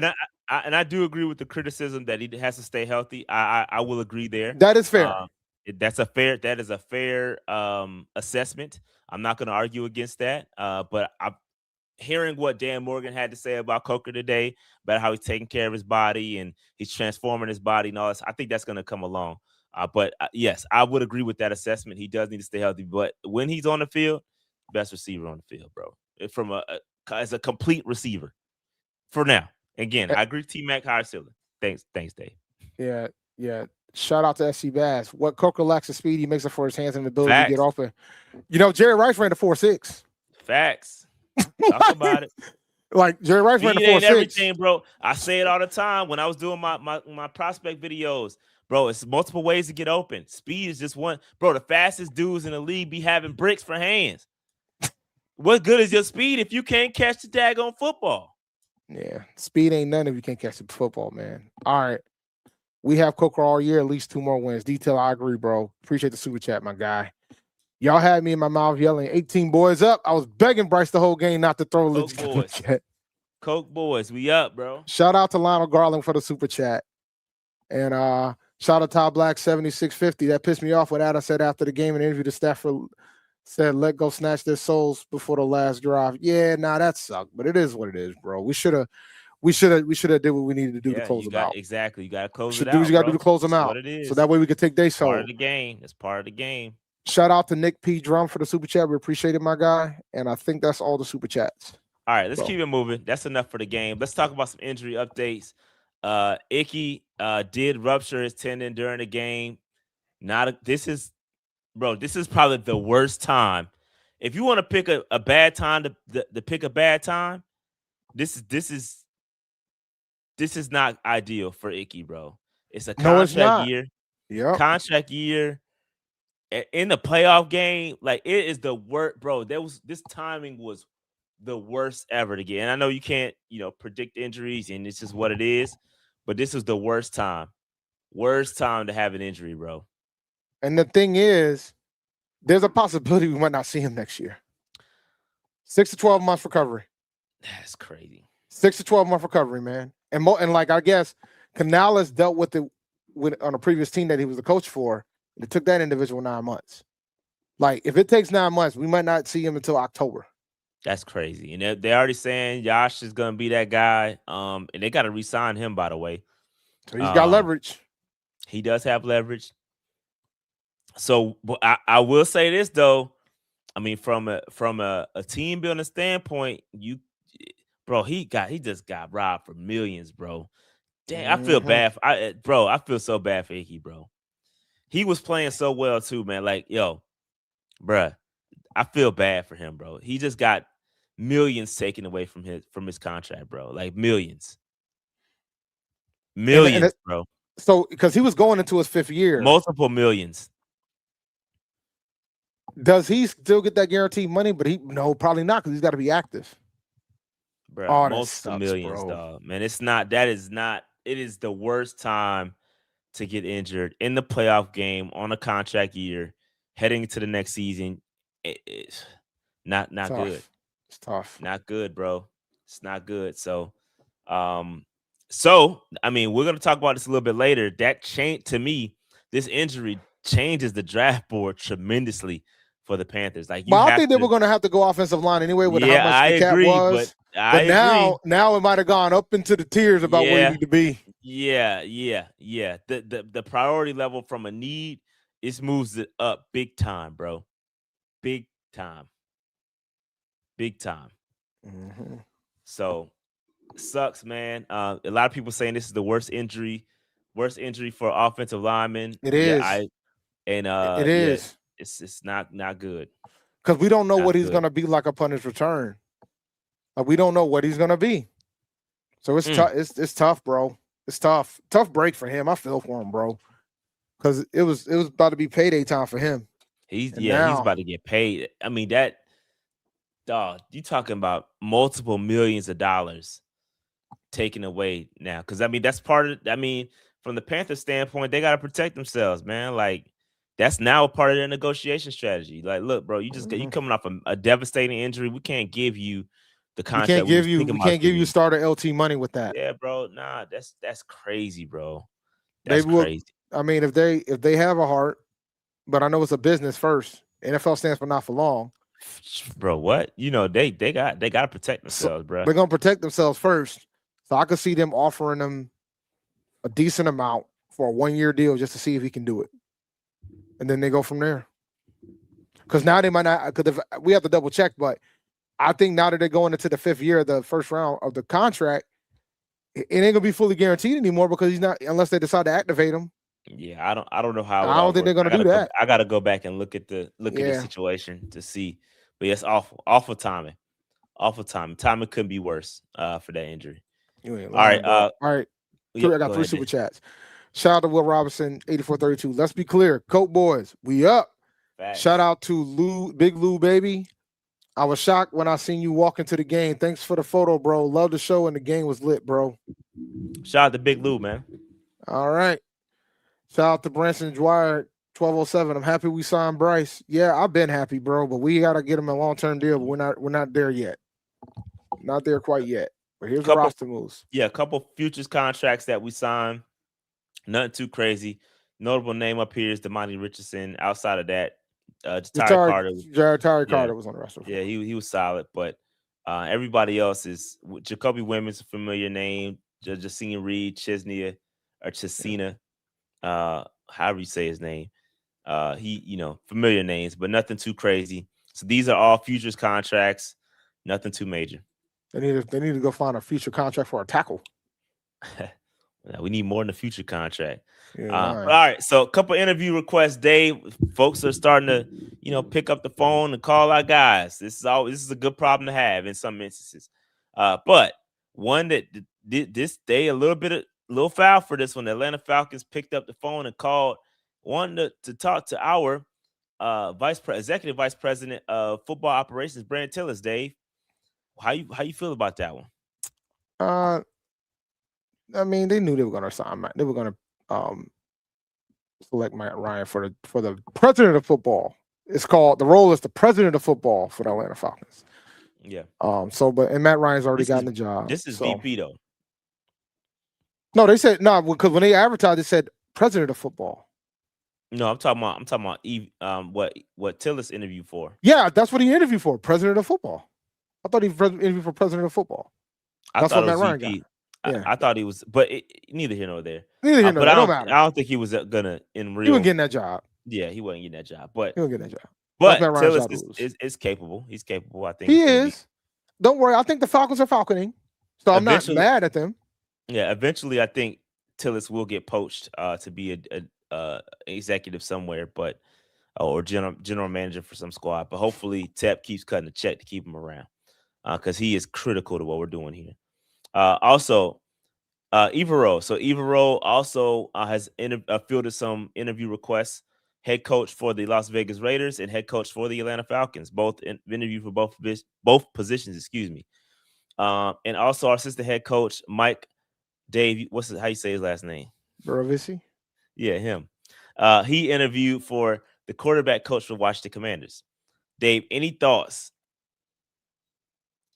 and I do agree with the criticism that he has to stay healthy. I will agree there. That is fair. That is a fair assessment. I'm not going to argue against that. But I'm hearing what Dan Morgan had to say about Coker today, about how he's taking care of his body and he's transforming his body and all this. I think that's going to come along. But yes, I would agree with that assessment. He does need to stay healthy. But when he's on the field, best receiver on the field, bro. As a complete receiver for now. Again, I agree. T-Mac higher ceiling. Thanks, Dave. Yeah. Shout out to SC Bass. What Coker lacks of speed, he makes it for his hands and the ability to get off it. You know, Jerry Rice ran a 4.6. Facts. Talk about it. Like, Jerry Rice ran a 4.6. Everything, bro. I say it all the time when I was doing my prospect videos. Bro, it's multiple ways to get open. Speed is just one. Bro, the fastest dudes in the league be having bricks for hands. What good is your speed if you can't catch the daggone football? Yeah, speed ain't none if you can't catch the football, man. All right. We have Coker all year, at least 2 more wins. Detail, I agree, bro. Appreciate the super chat, my guy. Y'all had me in my mouth yelling 18 boys up. I was begging Bryce the whole game not to throw a super chat. Coke boys, we up, bro. Shout out to Lionel Garland for the super chat. And shout out to Todd Black 7650. That pissed me off what Adam said after the game in the interview to Stafford. Said, let go snatch their souls before the last drive. Yeah, that sucked, but it is what it is, bro. We should have did what we needed to do to close them out. Exactly. You got to close it out. Do what you got to do to close them out. What it is. So that way we could take their soul. Part of the game. It's part of the game. Shout out to Nick P. Drum for the super chat. We appreciate it, my guy. And I think that's all the super chats. All right, let's keep it moving. That's enough for the game. Let's talk about some injury updates. Icky did rupture his tendon during the game. This is probably the worst time. If you want to pick a bad time to pick a bad time, this is not ideal for Icky, bro. It's a contract year. Yeah, contract year in the playoff game. Like, it is the worst, bro. This timing was the worst ever to get. And I know you can't, predict injuries, and it's just what it is. But this is the worst time to have an injury, bro. And the thing is, there's a possibility we might not see him next year. 6 to 12 months recovery. That's crazy. 6 to 12 month recovery, man. And like, I guess Canales dealt with it on a previous team that he was the coach for. It took that individual 9 months. Like, if it takes 9 months, we might not see him until October. That's crazy. And they're already saying Josh is going to be that guy. And they got to re-sign him, by the way. So he's got leverage. He does have leverage. So I will say this, though. I mean, from a team building standpoint, he just got robbed for millions, bro. Dang, I feel bad. I feel so bad for Icky, bro. He was playing so well too, man. Like, yo, bruh, I feel bad for him, bro. He just got millions taken away from his contract, bro. Like millions, bro. So because he was going into his 5th year, multiple millions. Does he still get that guaranteed money? But probably not, because he's got to be active. Bro, Oh, multiple millions, bro. dog. Man, it is the worst time to get injured in the playoff game on a contract year, heading into the next season. It's not good. It's tough. Not good, bro. It's not good. So, I mean, we're gonna talk about this a little bit later. That to me, this injury changes the draft board tremendously for the Panthers. Like, I think they were going to have to go offensive line anyway with how much the cap was. But now it might have gone up into the tiers about where you need to be. Yeah. The priority level from a need, it moves it up big time, bro. Big time. Mm-hmm. So sucks, man. A lot of people saying this is the worst injury for offensive linemen. It is. It is. It's not good. Because we don't know what he's going to be like upon his return. Like, we don't know what he's going to be. So it's tough. It's tough, bro. It's tough. Tough break for him. I feel for him, bro. Because it was about to be payday time for him. He's about to get paid. I mean, that dog, you talking about multiple millions of dollars taken away now. Because I mean, that's part of from the Panthers standpoint, they gotta protect themselves, man. Like, that's now a part of their negotiation strategy. Like, look, bro, you coming off a devastating injury. We can't give you the contract. We can't give you starter LT money with that. Yeah, bro. Nah, that's crazy, bro. That's crazy. I mean, if they have a heart, but I know it's a business first. NFL stands for not for long. Bro, what? You know, they got to protect themselves, bro. They're gonna protect themselves first. So I could see them offering them a decent amount for a 1-year deal just to see if he can do it. And then they go from there. Because now they might not, because we have to double check, but I think now that they're going into the 5th year of the first round of the contract, it ain't gonna be fully guaranteed anymore, because he's not, unless they decide to activate him. Yeah, I don't know how. I don't think they're gonna do that. I gotta go back and look at the situation to see. But it's awful timing. Awful timing. Timing couldn't be worse for that injury. All right. All right. I got 3 super chats. Shout out to Will Robinson, 8432. Let's be clear, Coke boys, we up. Facts. Shout out to Big Lou, baby. I was shocked when I seen you walk into the game. Thanks for the photo, bro. Love the show, and the game was lit, bro. Shout out to Big Lou, man. All right. Shout out to Branson Dwyer, 1207. I'm happy we signed Bryce. Yeah, I've been happy, bro, but we gotta get him a long-term deal. But we're not there yet. Not there quite yet. But here's the roster moves. Yeah, a couple futures contracts that we signed. Nothing too crazy. Notable name up here is Damani Richardson. Outside of that, Tyree Carter was on the roster. Yeah, he was solid, but everybody else is Jacoby Women's a familiar name. Jacina Reed, Chesnia, however you say his name. Familiar names, but nothing too crazy. So these are all futures contracts. Nothing too major. They need to go find a future contract for a tackle. We need more than a future contract. Yeah, all right. So a couple interview requests, Dave. Folks are starting to, pick up the phone and call our guys. This is a good problem to have in some instances. But one that this day a little foul for this one. The Atlanta Falcons picked up the phone and called, wanted to talk to our executive vice president of football operations, Brandon Tillis. Dave, how you feel about that one? I mean, they knew they were going to sign Matt. They were going to select Matt Ryan for the president of football. The role is the president of football for the Atlanta Falcons. Yeah. And Matt Ryan's already gotten the job. This is VP though. No, they said no, because when they advertised, it said president of football. No, I'm talking about what Tillis interviewed for. Yeah, that's what he interviewed for, president of football. I thought he interviewed for president of football. That's what Matt Ryan got. Yeah. I thought he was, but neither here nor there. Neither here nor there. I don't think he was gonna in real. He wasn't getting that job. Yeah, he wasn't getting that job. But he wasn't getting that job. But Tillis is capable. He's capable. I think he is. Don't worry. I think the Falcons are falconing, so I'm not mad at them. Yeah, eventually, I think Tillis will get poached to be a executive somewhere. But or general manager for some squad. But hopefully Tep keeps cutting the check to keep him around because he is critical to what we're doing here. Also, eVero. So eVero also has fielded some interview requests. Head coach for the Las Vegas Raiders and head coach for the Atlanta Falcons, both interview for both positions. Excuse me. And also our assistant head coach Mike Dave. How you say his last name? Buravisi? Yeah, him. He interviewed for the quarterback coach for Washington Commanders. Dave, any thoughts?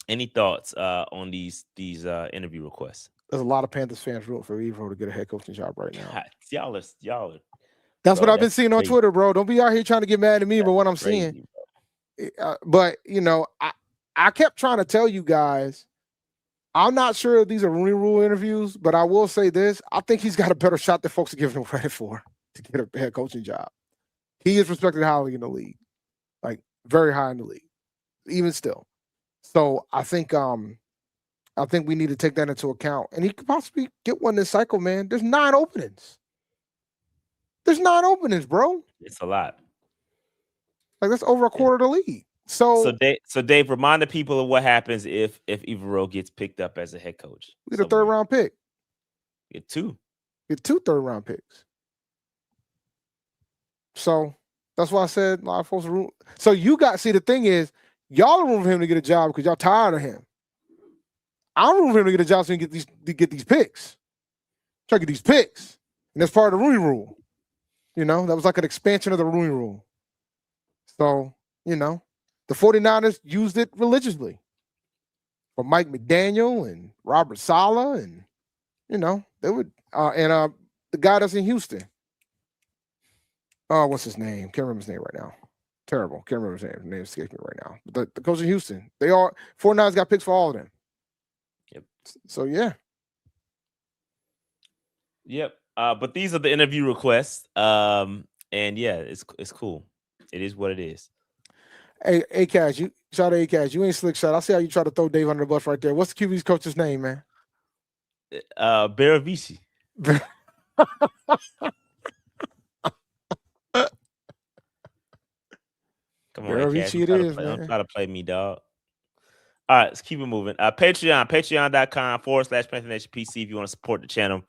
Any thoughts on these interview requests? There's a lot of Panthers fans rooting for Evo to get a head coaching job right now. God, y'all are. That's what I've been seeing on Twitter, bro. Don't be out here trying to get mad at me, but what I'm seeing. But I kept trying to tell you guys, I'm not sure if these are Rooney Rule interviews, but I will say this: I think he's got a better shot than folks are giving him credit for to get a head coaching job. He is respected highly in the league, like very high in the league, even still. So I think we need to take that into account, and he could possibly get one this cycle, man. There's 9 openings. There's 9 openings, bro. It's a lot. Like that's over a quarter of the league. So Dave, remind the people of what happens if Evero gets picked up as a head coach. We get a 3rd round pick. Get 2. Get 2 3rd round picks. So that's why I said a lot of folks are room. So the thing is, y'all are rooting for him to get a job because y'all tired of him. I'm rooting for him to get a job so he can get these picks. Try to get these picks. And that's part of the Rooney Rule. You know, that was like an expansion of the Rooney Rule. So, you know, the 49ers used it religiously. For Mike McDaniel and Robert Saleh and, you know, they would the guy that's in Houston. Oh, what's his name? Can't remember his name right now. Terrible. Can't remember his name. His name escapes me right now. But the coach in Houston. 49ers got picks for all of them. Yep. So yeah. Yep. But these are the interview requests. And yeah, it's cool. It is what it is. Hey, A-Cash, shout out A-Cash. You ain't slick shot. I see how you try to throw Dave under the bus right there. What's the QB's coach's name, man? Buravisi. Come on, Buravisi it is, man. Don't try to play me, dog. All right, let's keep it moving. Patreon.com/PantherNationPC if you want to support the channel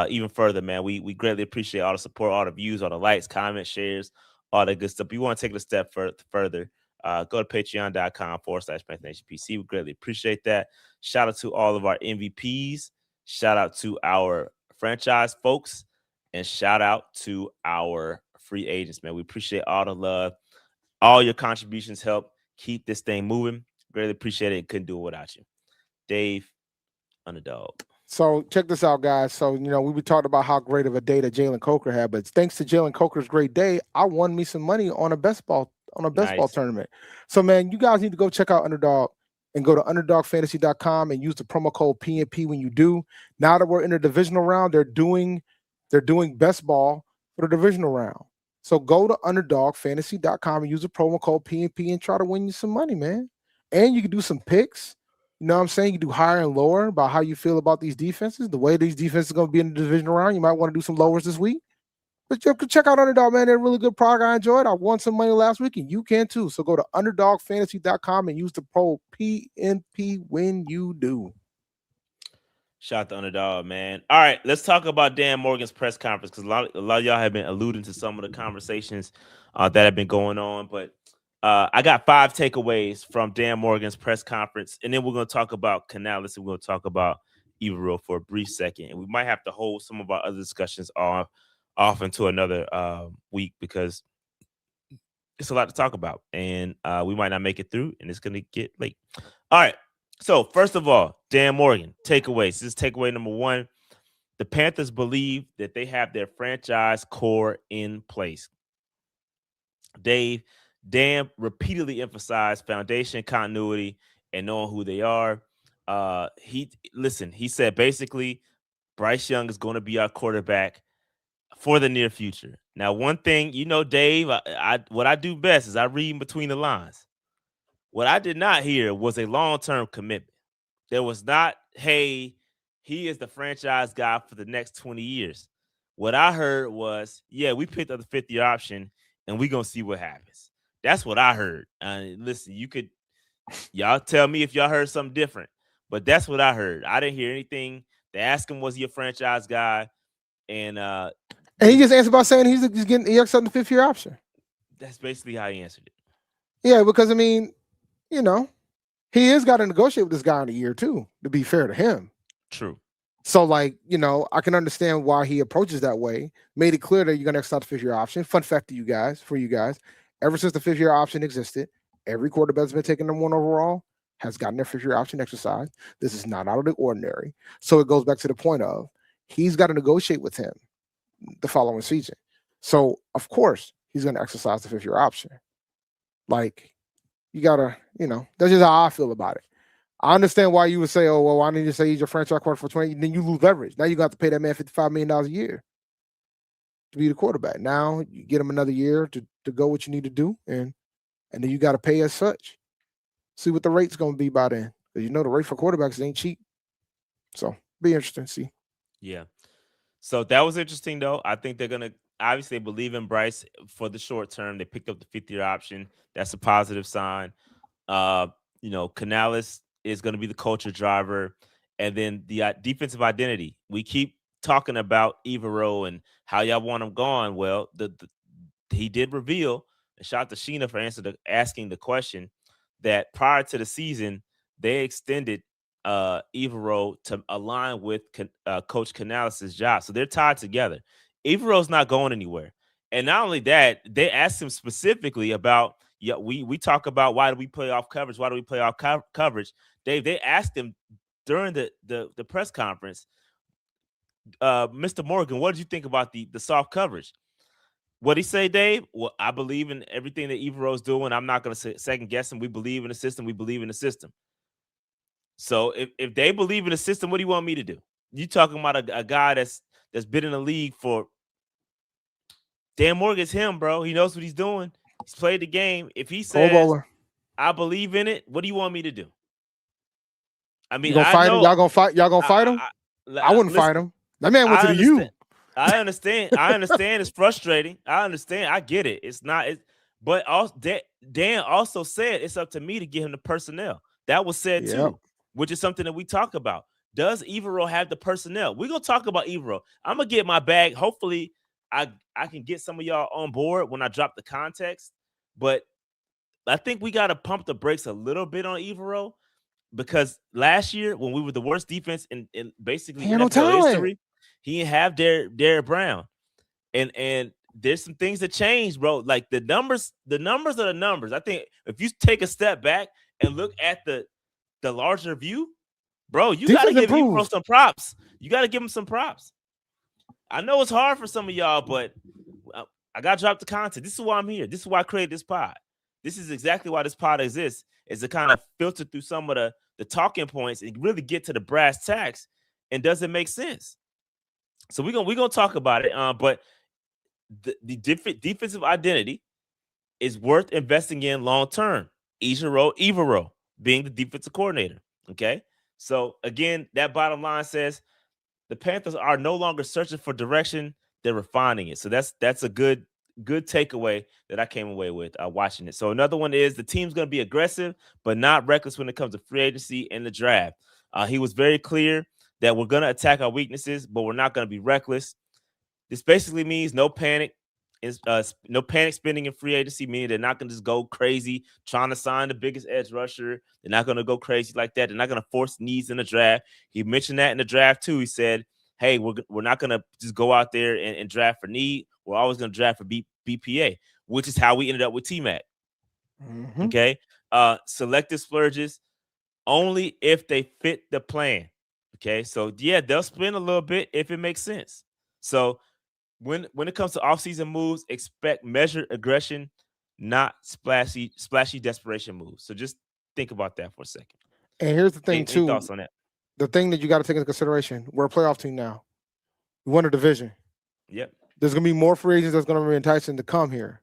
even further, man. We greatly appreciate all the support, all the views, all the likes, comments, shares, all that good stuff. If you want to take it a step further, go to patreon.com/PantherNationPC. We greatly appreciate that. Shout out to all of our MVPs. Shout out to our franchise folks. And shout out to our free agents, man. We appreciate all the love. All your contributions help keep this thing moving. Greatly appreciate it. Couldn't do it without you. Dave, underdog. So check this out, guys. So, you know, we talked about how great of a day that Jaylen Coker had, but thanks to Jaylen Coker's great day, I won me some money on a best ball tournament. So, man, you guys need to go check out Underdog and go to underdogfantasy.com and use the promo code PNP when you do. Now that we're in the divisional round, they're doing best ball for the divisional round. So go to underdogfantasy.com and use the promo code PNP and try to win you some money, man. And you can do some picks. You know what I'm saying? You do higher and lower about how you feel about these defenses. The way these defenses are going to be in the divisional round, you might want to do some lowers this week. But you can check out Underdog, man. They're a really good product. I enjoyed. I won some money last week, and you can too. So go to underdogfantasy.com and use the pro PNP when you do. Shout out to Underdog, man. All right, let's talk about Dan Morgan's press conference because a lot of y'all have been alluding to some of the conversations that have been going on. But I got 5 takeaways from Dan Morgan's press conference, and then we're going to talk about Canales and we're going to talk about Evero for a brief second. And we might have to hold some of our other discussions off into another week because it's a lot to talk about, and we might not make it through, and it's going to get late. All right. So, first of all, Dan Morgan, takeaways. This is takeaway number 1. The Panthers believe that they have their franchise core in place. Dan repeatedly emphasized foundation, continuity, and knowing who they are. He said basically Bryce Young is going to be our quarterback for the near future. Now, one thing, you know, Dave, what I do best is I read between the lines. What I did not hear was a long-term commitment. There was not, hey, he is the franchise guy for the next 20 years. What I heard was, yeah, we picked up the 5th-year option, and we're gonna see what happens. That's what I heard. Listen, y'all tell me if y'all heard something different, but that's what I heard. I didn't hear anything. They asked him, was he a franchise guy? And he just answered by saying he's accepting the 5th-year option. That's basically how he answered it. Yeah, because I mean, you know, he has got to negotiate with this guy in a year too, to be fair to him. True. So, like, you know, I can understand why he approaches that way. Made it clear that you're going to exercise the 5th-year option. Fun fact for you guys, ever since the 5th-year option existed, every quarterback that's been taken number 1 overall has gotten their 5th-year option exercised. This is not out of the ordinary. So it goes back to the point of he's got to negotiate with him the following season. So, of course, he's going to exercise the 5th-year option. Like, you got to, you know, that's just how I feel about it. I understand why you would say, oh, well, why didn't you say he's your franchise quarterback for 20? Then you lose leverage. Now you got to pay that man $55 million a year to be the quarterback. Now you get him another year to go what you need to do, and then you got to pay as such. See what the rate's going to be by then. Because you know the rate for quarterbacks ain't cheap. So be interesting to see. Yeah. So that was interesting, though. I think they're going to obviously believe in Bryce for the short term. They picked up the 5th-year option. That's a positive sign. You know, Canales is going to be the culture driver. And then the defensive identity. We keep talking about EveRos and how y'all want him gone. Well, he did reveal, and shout out to Sheena for asking the question, that prior to the season, they extended EveRos to align with Coach Canales' job. So they're tied together. EveRos not going anywhere. And not only that, they asked him specifically about, we talk about why do we play off coverage? Why do we play off coverage? Dave, they asked him during the press conference, Mr. Morgan, what did you think about the soft coverage? What did he say, Dave? Well, I believe in everything that EveRos is doing. I'm not going to second guess him. We believe in the system. We believe in the system. So if they believe in the system, what do you want me to do? You talking about a guy that's been in the league for Dan Morgan's him, bro. He knows what he's doing. He's played the game. If he says, I believe in it, what do you want me to do? I mean, y'all gonna fight him? I wouldn't fight him. That man went to the U. I understand. It's frustrating. I understand. I get it. It's not. But also, Dan also said it's up to me to get him the personnel. That was said too, which is something that we talk about. Does EveRos have the personnel? We're gonna talk about EveRos. I'm gonna get my bag. Hopefully, I can get some of y'all on board when I drop the context. But I think we gotta pump the brakes a little bit on EveRos, because last year when we were the worst defense in basically NFL history, he didn't have Derrick Brown, and there's some things that changed, bro. Like the numbers are the numbers. I think if you take a step back and look at the larger view, bro, you got to give EveRos some props. You got to give him some props. I know it's hard for some of y'all, but I got to drop the content. This is why I'm here. This is why I created this pod. This is exactly why this pod exists, is to kind of filter through some of the talking points and really get to the brass tacks. And does it make sense? So we're gonna talk about it. But the defensive identity is worth investing in long term. EveRos being the defensive coordinator. Okay. So again, that bottom line says the Panthers are no longer searching for direction; they're refining it. So that's a good takeaway that I came away with watching it. So another one is the team's going to be aggressive, but not reckless when it comes to free agency and the draft. He was very clear that we're going to attack our weaknesses, but we're not going to be reckless. This basically means no panic. No panic spending in free agency, meaning they're not going to just go crazy trying to sign the biggest edge rusher. They're not going to go crazy like that. They're not going to force needs in the draft. He mentioned that in the draft too. He said, hey, we're not going to just go out there and draft for need. We're always going to draft for BPA, which is how we ended up with T-Mac. Mm-hmm. Okay. Selective splurges only if they fit the plan. Okay. So, yeah, they'll spend a little bit if it makes sense. So, when it comes to offseason moves, expect measured aggression, not splashy desperation moves. So just think about that for a second. And here's the thing, too. Any thoughts on that? The thing that you got to take into consideration, we're a playoff team now. We won a division. Yep. There's going to be more free agents that's going to be enticing to come here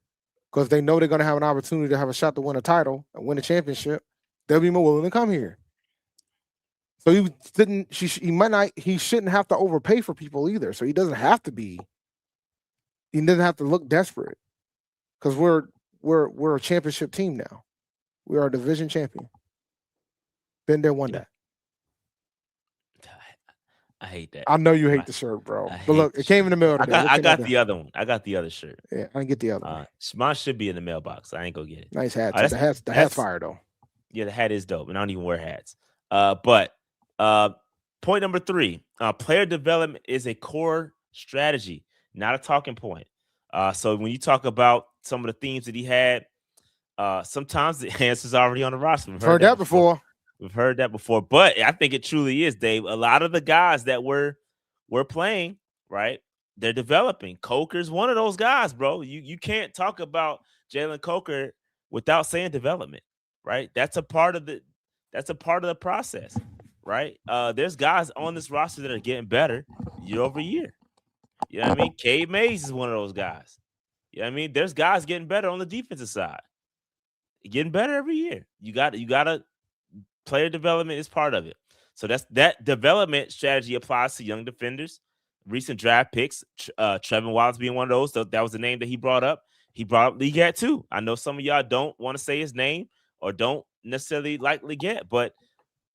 because they know they're going to have an opportunity to have a shot to win a title and win a championship. They'll be more willing to come here. So he shouldn't have to overpay for people either. So he doesn't have to look desperate. because we're a championship team now. We are a division champion. Been there one day. I hate that. I know you hate the shirt, bro. But look, it came in the mail today. I got the other one. I got the other shirt. Yeah, I didn't get the other one. Mine should be in the mailbox. I ain't gonna get it. Nice hat. The hat's fire though. Yeah, the hat is dope, and I don't even wear hats. But point number 3: player development is a core strategy, not a talking point. So when you talk about some of the themes that he had, sometimes the answer's already on the roster. We've heard that before. We've heard that before, but I think it truly is, Dave. A lot of the guys that we're playing, right? They're developing. Coker's one of those guys, bro. You can't talk about Jaylen Coker without saying development, right? That's a part of the process, right? There's guys on this roster that are getting better year over year. You know what I mean? Cade Mays is one of those guys. You know what I mean? There's guys getting better on the defensive side. Getting better every year. You gotta player development is part of it. So that development strategy applies to young defenders, recent draft picks. Trevin Wallace being one of those. That was the name that he brought up. He brought up Leggett too. I know some of y'all don't want to say his name or don't necessarily like Leggett, but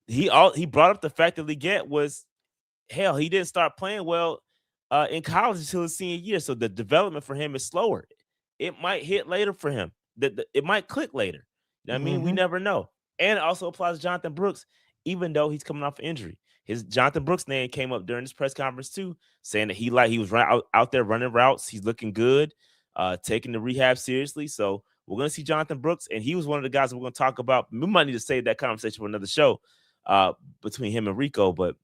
he brought up the fact that Leggett was, hell, he didn't start playing well in college until his senior year. So the development for him is slower. It might hit later for him. It might click later. You know what I mean? We never know. And it also applies to Jonathan Brooks, even though he's coming off an injury. His Jonathan Brooks name came up during this press conference too, saying that he was out there running routes. He's looking good, taking the rehab seriously. So we're going to see Jonathan Brooks, and he was one of the guys we're going to talk about. We might need to save that conversation for another show between him and Rico, but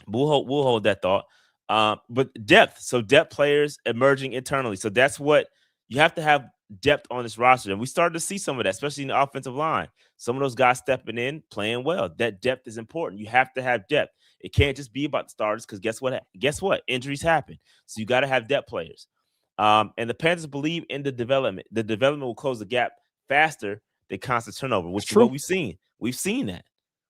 we'll hold that thought. But depth. So depth players emerging internally. So that's what you have to have depth on this roster. And we started to see some of that, especially in the offensive line. Some of those guys stepping in, playing well. That depth is important. You have to have depth. It can't just be about the starters because guess what? Injuries happen. So you got to have depth players. And the Panthers believe in the development. The development will close the gap faster than constant turnover, which is what we've seen. We've seen that.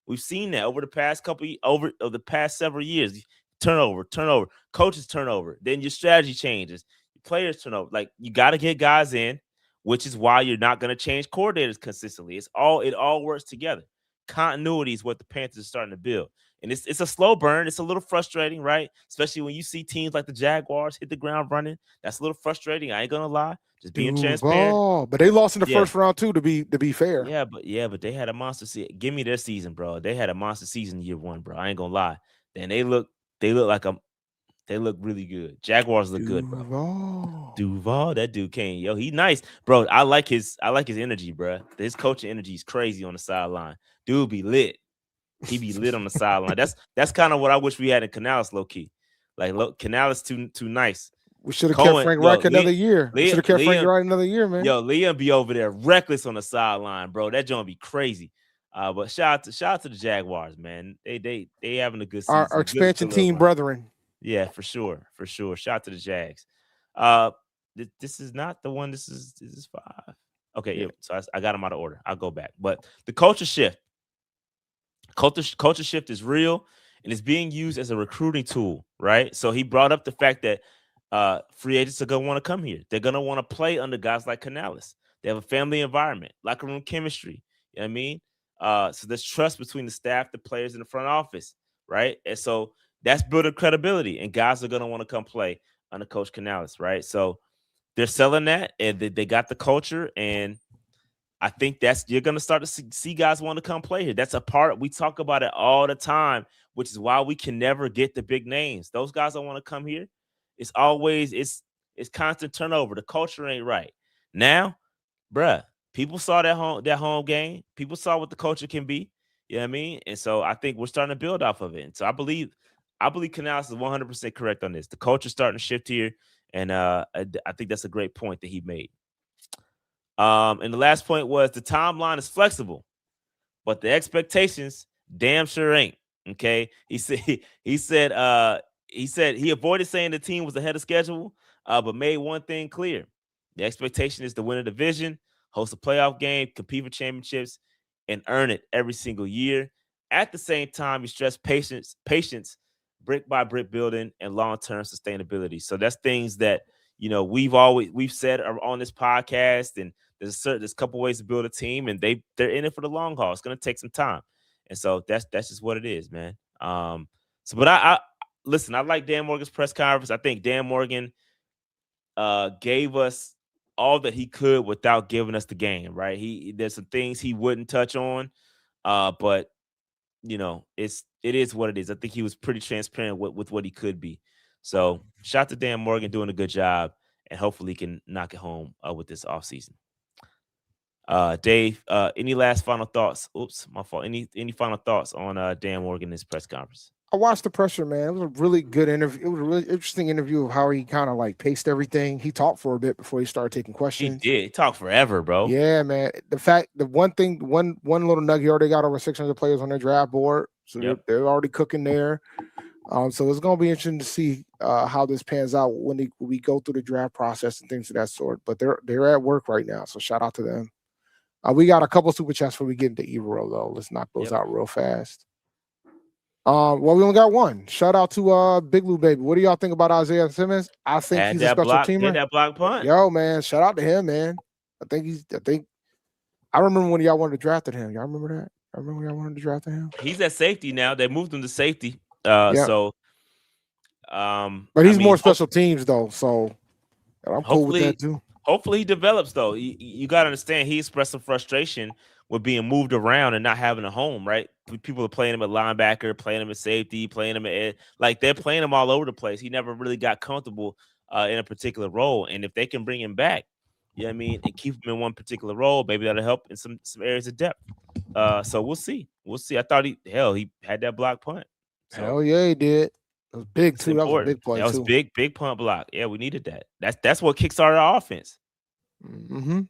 We've seen that over the past several years. Turnover, coaches turnover. Then your strategy changes. Your players turnover. Like, you got to get guys in, which is why you're not going to change coordinators consistently. It all works together. Continuity is what the Panthers are starting to build. And it's a slow burn. It's a little frustrating, right? Especially when you see teams like the Jaguars hit the ground running. That's a little frustrating. I ain't going to lie. Just being transparent. But they lost in the first round too, to be fair. Yeah, but they had a monster season. Give me their season, bro. They had a monster season year 1, bro. I ain't going to lie. Then they look really good. Jaguars look good, bro. Duval, that dude came. Yo, he nice, bro. I like his energy, bro. His coaching energy is crazy on the sideline. Dude be lit. He be lit on the sideline. That's kind of what I wish we had in Canales, low key. Like, Canales too nice. We should have kept Frank Reich another year. We should have kept Frank Reich another year, man. Yo, Liam be over there reckless on the sideline, bro. That joint be crazy. But shout out to the Jaguars, man. They having a good season. Our expansion team brethren. Yeah, for sure. Shout out to the Jags. This is not the one. This is 5. Okay, yeah. So I got them out of order. I'll go back. But the culture shift. Culture shift is real, and it's being used as a recruiting tool, right? So he brought up the fact that free agents are going to want to come here. They're going to want to play under guys like Canales. They have a family environment, locker room chemistry. You know what I mean? So there's trust between the staff, the players, and the front office, right? And so that's building credibility, and guys are going to want to come play under Coach Canales, right? So they're selling that, and they got the culture, and I think you're going to start to see guys want to come play here. That's a part. We talk about it all the time, which is why we can never get the big names. Those guys don't want to come here. It's always it's constant turnover. The culture ain't right. Now, bruh, people saw that home game. People saw what the culture can be. You know what I mean? And so I think we're starting to build off of it. And so I believe Canales is 100% correct on this. The culture's starting to shift here, and I think that's a great point that he made. And the last point was the timeline is flexible, but the expectations damn sure ain't. Okay, he said he avoided saying the team was ahead of schedule, but made one thing clear: the expectation is to win a division, host a playoff game, compete for championships, and earn it every single year. At the same time, he stressed patience, brick by brick building, and long-term sustainability. So that's things that we've said on this podcast, and there's a couple ways to build a team, and they're in it for the long haul. It's going to take some time, and so that's just what it is, man. But I listen. I like Dan Morgan's press conference. I think Dan Morgan gave us all that he could without giving us the game. Right? There's some things he wouldn't touch on, but it is what it is. I think he was pretty transparent with what he could be. So shout out to Dan Morgan doing a good job, and hopefully he can knock it home with this offseason. Dave, any last final thoughts? Oops, my fault. Any final thoughts on Dan Morgan's press conference? I watched the presser, man. It was a really good interview. It was a really interesting interview of how he kind of like paced everything. He talked for a bit before he started taking questions. He did. He talked forever, bro. Yeah, man. The one little nugget, already got over 600 players on their draft board. So they're already cooking there. So it's going to be interesting to see how this pans out when we go through the draft process and things of that sort. But they're at work right now. So shout out to them. We got a couple super chats before we get into eVero, though. Let's knock those out real fast. Well, we only got one. Shout out to Big Lou Baby. What do y'all think about Isaiah Simmons? I think he's a special teamer. That block punt. Yo, man, shout out to him, man. I remember when y'all wanted to draft him. Y'all remember that? I remember when y'all wanted to draft him. He's at safety now. They moved him to safety. But he's more special teams though, so I'm cool with that too. Hopefully he develops though. You got to understand he expressed some frustration with being moved around and not having a home, right? People are playing him at linebacker, playing him at safety, playing him at they're playing him all over the place. He never really got comfortable in a particular role. And if they can bring him back, and keep him in one particular role, maybe that'll help in some areas of depth. So we'll see. I thought he had that block punt. So, hell yeah, he did. It was big too. That was a big play. That was big punt block. Yeah, we needed that. That's what kickstarted our offense. Mm-hmm.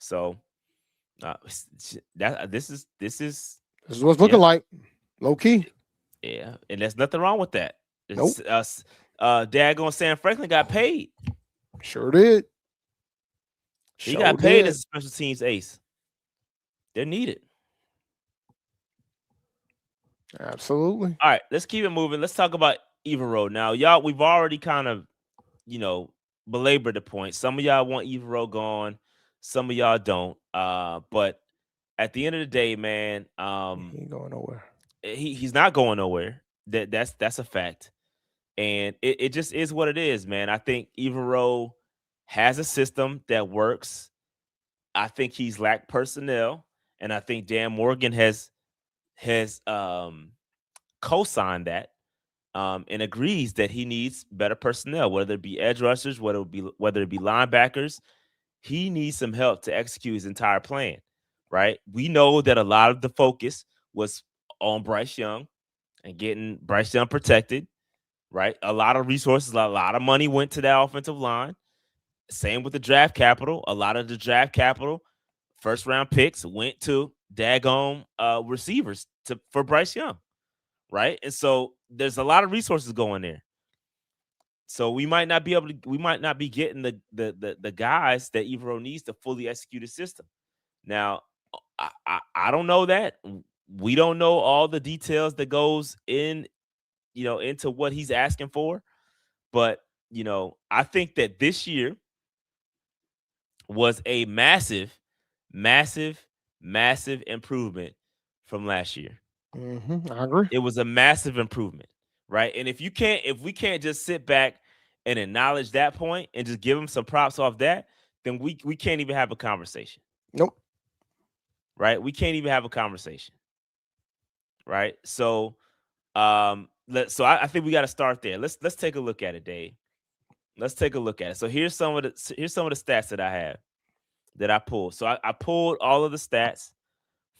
So this is what it's looking like, low key. Yeah, and there's nothing wrong with that. Nope. Daggone Sam Franklin got paid. Sure did. He got paid as a special teams ace. They're needed. Absolutely. All right, let's keep it moving. Let's talk about eVero now, y'all. We've already kind of, belabored the point. Some of y'all want eVero gone. Some of y'all don't. But at the end of the day, man, he ain't going nowhere. He's not going nowhere. That's a fact, and it just is what it is, man. I think eVero has a system that works. I think he's lacked personnel, and I think Dan Morgan has co-signed that and agrees that he needs better personnel, whether it be edge rushers, whether it be linebackers. He needs some help to execute his entire plan, right? We know that a lot of the focus was on Bryce Young and getting Bryce Young protected, right? A lot of resources, a lot of money went to that offensive line. Same with the draft capital. A lot of the draft capital, first round picks, went to daggone receivers for Bryce Young, right? And so there's a lot of resources going there. So we might not be getting the guys that eVero needs to fully execute his system. Now, I don't know that. We don't know all the details that goes in, into what he's asking for. But, I think that this year was a massive, massive, massive improvement from last year. Mm-hmm, I agree. It was a massive improvement, right? And if we can't just sit back and acknowledge that point and just give him some props off that, then we can't even have a conversation. Nope. Right? We can't even have a conversation. Right? So, I think we got to start there. Let's take a look at it, Dave. Let's take a look at it. So here's some of the stats that I have that I pulled. So I pulled all of the stats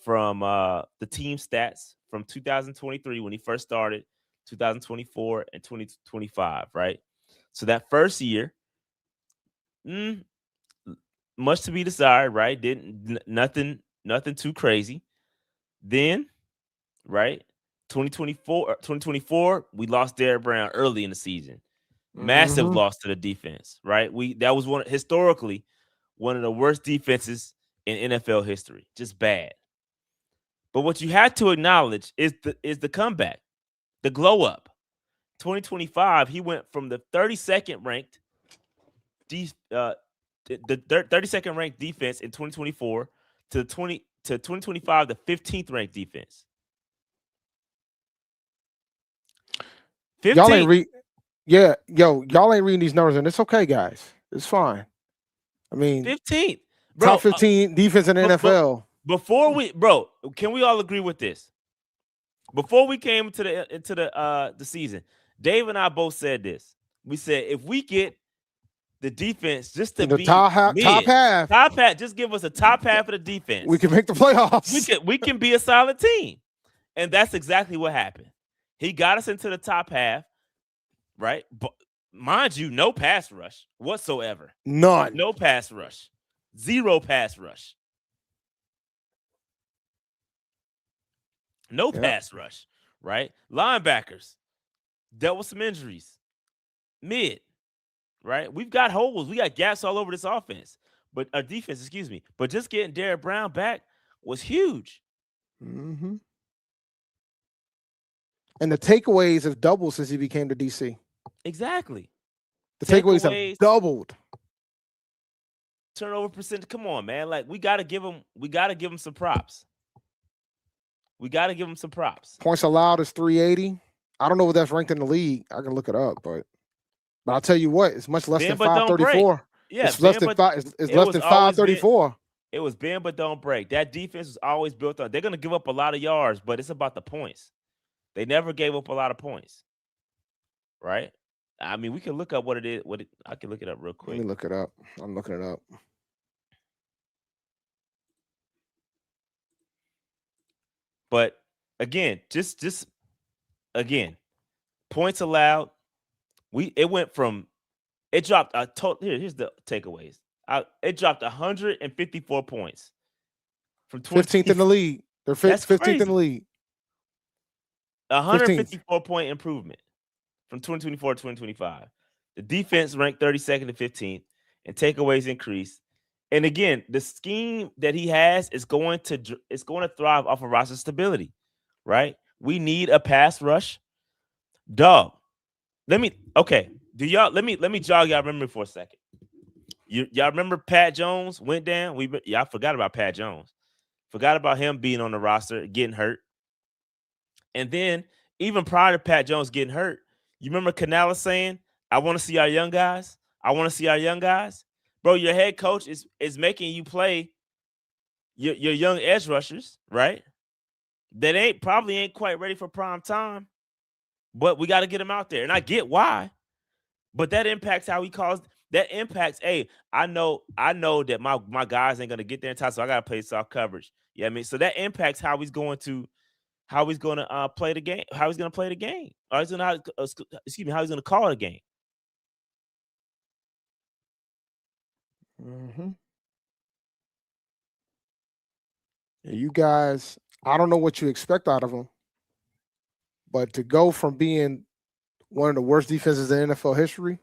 from the team stats from 2023 when he first started, 2024 and 2025, right? So that first year, much to be desired, right? Nothing too crazy. Then, right, 2024, we lost Derrick Brown early in the season. Massive loss to the defense, right? That was historically one of the worst defenses in NFL history. Just bad. But what you had to acknowledge is the comeback, the glow up. 2025, he went from the 32nd ranked the 32nd ranked defense in 2024 to 2025, the 15th ranked defense. 15th. Y'all ain't y'all ain't reading these numbers, and it's okay, guys. It's fine. I mean, 15th. Top 15 defense in the NFL. Before can we all agree with this? Before we came into the season, Dave and I both said this. We said if we get the defense just to be top half, just give us a top half of the defense, we can make the playoffs. We can be a solid team, and that's exactly what happened. He got us into the top half, right? But mind you, no pass rush whatsoever. None. No pass rush. Zero pass rush. No pass rush, right? Linebackers dealt with some injuries. Mid, right? We've got holes. We got gaps all over this offense. But our defense, excuse me. But just getting Derrick Brown back was huge. Mm-hmm. And the takeaways have doubled since he became the DC. Exactly. The takeaways have doubled. Turnover percent. Come on, man. Like we gotta give him some props. Points allowed is 380. I don't know what that's ranked in the league. I can look it up, but I'll tell you what, it's much less than 534. Yeah, it's less than 534. It was bend but don't break. That defense was always built on. They're gonna give up a lot of yards, but it's about the points. They never gave up a lot of points, right? I mean, we can look up what it is. I can look it up real quick. Let me look it up. I'm looking it up. But again, just points allowed. It dropped a total. Here's the takeaways. It dropped 154 points from 15th in the league. They're 15th in the league. 154 point improvement from 2024 to 2025. The defense ranked 32nd to 15th, and takeaways increased. And again, the scheme that he has is going to thrive off of roster stability, right? We need a pass rush, dog. Let me jog y'all memory for a second. Y'all remember Pat Jones went down? Y'all forgot about Pat Jones. Forgot about him being on the roster, getting hurt. And then even prior to Pat Jones getting hurt, you remember Canales saying, I want to see our young guys. I want to see our young guys. Bro, your head coach is making you play your young edge rushers, right? That probably ain't quite ready for prime time, but we got to get them out there. And I get why, but that impacts how he calls. That impacts, hey, I know that my guys ain't going to get there in time, so I got to play soft coverage. Yeah, I mean, so that impacts how he's going to play the game, how he's going to play the game. Or how he's going to call it a game. Mm-hmm. You guys, I don't know what you expect out of them, but to go from being one of the worst defenses in NFL history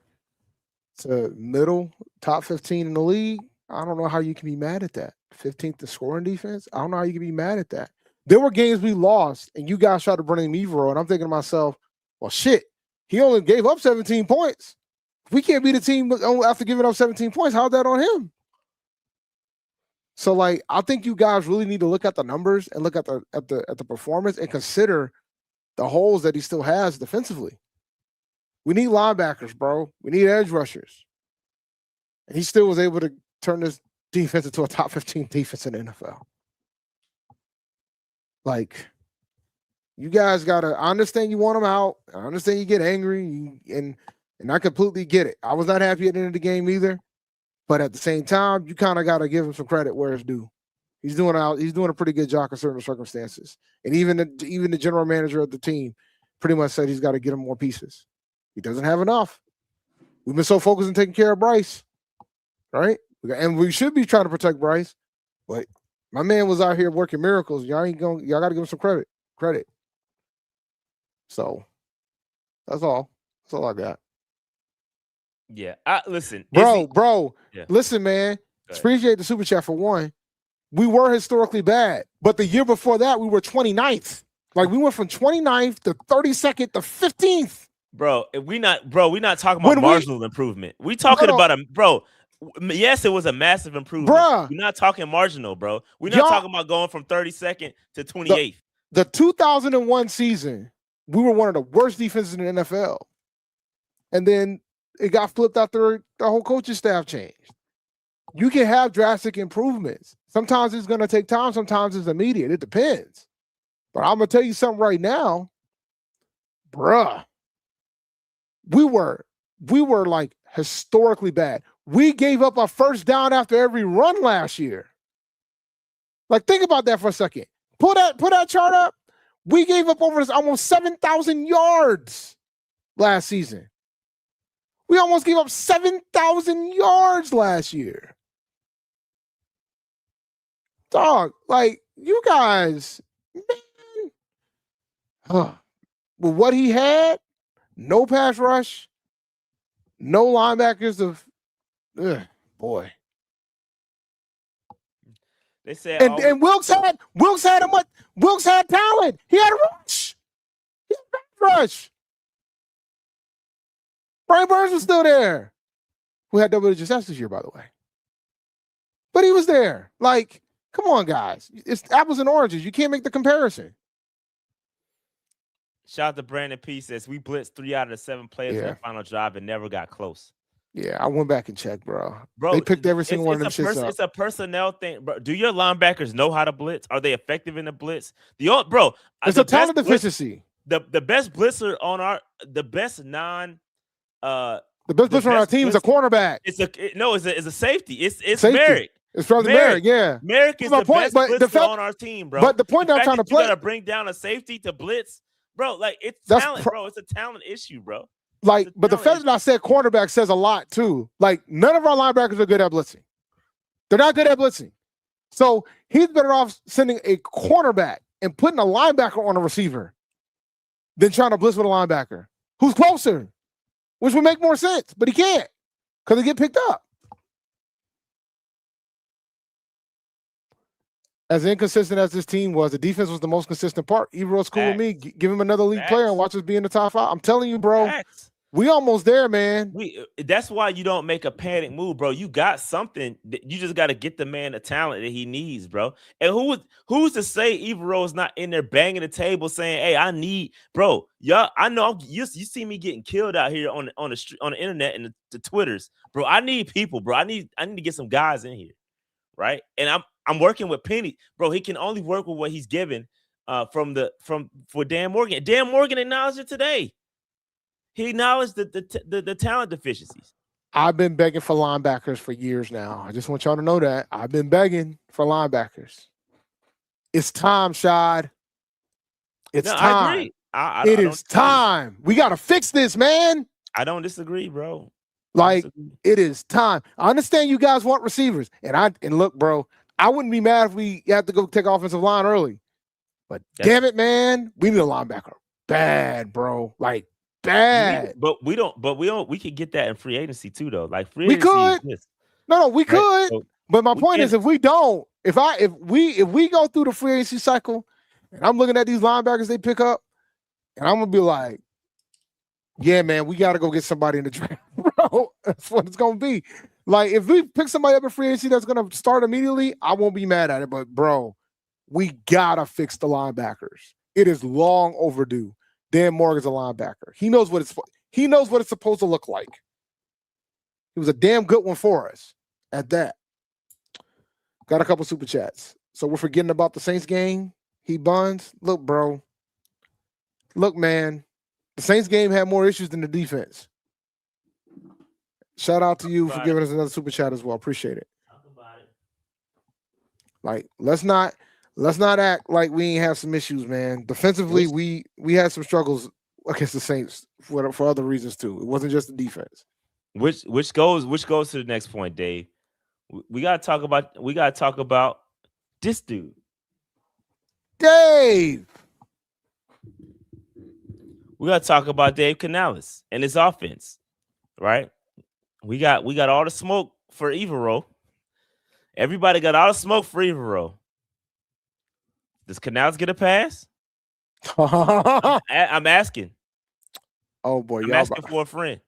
to middle, top 15 in the league, I don't know how you can be mad at that. 15th in scoring defense, I don't know how you can be mad at that. There were games we lost, and you guys tried to bring in andEveros, and I'm thinking to myself, well, shit, he only gave up 17 points. If we can't beat a team after giving up 17 points, how's that on him? So, like, I think you guys really need to look at the numbers and look at the performance and consider the holes that he still has defensively. We need linebackers, bro. We need edge rushers. And he still was able to turn this defense into a top 15 defense in the NFL. Like, you guys got to – I understand you want him out. I understand you get angry, and I completely get it. I was not happy at the end of the game either. But at the same time, you kind of got to give him some credit where it's due. He's doing a pretty good job in certain circumstances. And even the general manager of the team pretty much said he's got to get him more pieces. He doesn't have got We've been so focused on taking care of Bryce, right? And we should be trying to protect Bryce, but my man was out here working miracles. Y'all got to give him some credit. So that's all. That's all I got. Yeah, listen, bro. Yeah. Listen, man. Appreciate the super chat for one. We were historically bad, but the year before that, we were 29th. Like, we went from 29th to 32nd to 15th. Bro, we not talking about marginal improvement. We talking about bro. Yes, it was a massive improvement. Bruh, we're not talking marginal, bro. We're not talking about going from 32nd to 28th. The 2001 season, we were one of the worst defenses in the NFL. And then it got flipped after the whole coaching staff changed. You can have drastic improvements. Sometimes it's going to take time. Sometimes it's immediate. It depends. But I'm going to tell you something right now. Bruh, we were like historically bad. We gave up a first down after every run last year. Like, think about that for a second. Pull that chart up. We gave up over almost 7,000 yards last season. We almost gave up 7,000 yards last year. Dog, like, you guys, man. With what he had, no pass rush, no linebackers of, boy. They said, and Wilkes had talent. He had a rush. He had a pass rush. Brian Burns was still there, who had double-digit sacks this year, by the way. But he was there. Like, come on, guys. It's apples and oranges. You can't make the comparison. Shout out to Brandon P. Says, we blitzed 3 out of the 7 players in the final drive and never got close. Yeah, I went back and checked, bro. They picked every single one of them shits up. It's a personnel thing, bro. Do your linebackers know how to blitz? Are they effective in the blitz? It's a talent deficiency. The best blitzer on the best blitzer on our team is a cornerback. It's a safety. It's safety. Merrick. It's brother Merrick, yeah. Merrick is the best blitzer on our team, bro. But the point I'm trying to play, you gotta bring down a safety to blitz, bro. Like, it's talent, bro. It's a talent issue, bro. Like, but the fact that I said cornerback says a lot too. Like, none of our linebackers are good at blitzing. They're not good at blitzing. So he's better off sending a cornerback and putting a linebacker on a receiver than trying to blitz with a linebacker who's closer, which would make more sense. But he can't because he get picked up. As inconsistent as this team was, the defense was the most consistent part. eVeros cool with me. Give him another league player and watch us be in the top 5. I'm telling you, bro. We almost there, man. That's why you don't make a panic move, bro. You got something. You just got to get the man the talent that he needs, bro. And who's to say eVeros not in there banging the table saying, "Hey, I need, bro." Y'all, I know you see me getting killed out here on the internet and the Twitters, bro. I need people, bro. I need to get some guys in here, right? And I'm working with Penny, bro. He can only work with what he's given for Dan Morgan. Dan Morgan acknowledged it today. He acknowledged the talent deficiencies. I've been begging for linebackers for years now. I just want y'all to know that. I've been begging for linebackers. It's time, Shad. It's time. I agree. It is time. We got to fix this, man. I don't disagree, bro. It is time. I understand you guys want receivers. And look, bro, I wouldn't be mad if we had to go take offensive line early. But damn it, man, we need a linebacker. Bad, bro. Like, bad. We could get that in free agency too, though. Like, free agency. We could. No, we could. So, but my point is, if we don't, if we go through the free agency cycle and I'm looking at these linebackers they pick up, and I'm gonna be like, yeah, man, we gotta go get somebody in the draft, bro. That's what it's gonna be. Like, if we pick somebody up in free agency that's gonna start immediately, I won't be mad at it. But bro, we gotta fix the linebackers. It is long overdue. Dan Morgan's a linebacker. He knows what it's supposed to look like. He was a damn good one for us at that. Got a couple super chats. So we're forgetting about the Saints game. He buns. Look, bro. Look, man. The Saints game had more issues than the defense. Shout out to you for giving us another super chat as well. Appreciate it. Like, let's not act like we ain't have some issues, man. Defensively, we had some struggles against the Saints for other reasons too. It wasn't just the defense. Which goes to the next point, Dave. We gotta talk about this dude. Dave. We gotta talk about Dave Canales and his offense, right? We got all the smoke for eVeros. Everybody got all the smoke for eVeros. Does Canales get a pass? I'm asking. Oh boy, I'm asking for a friend.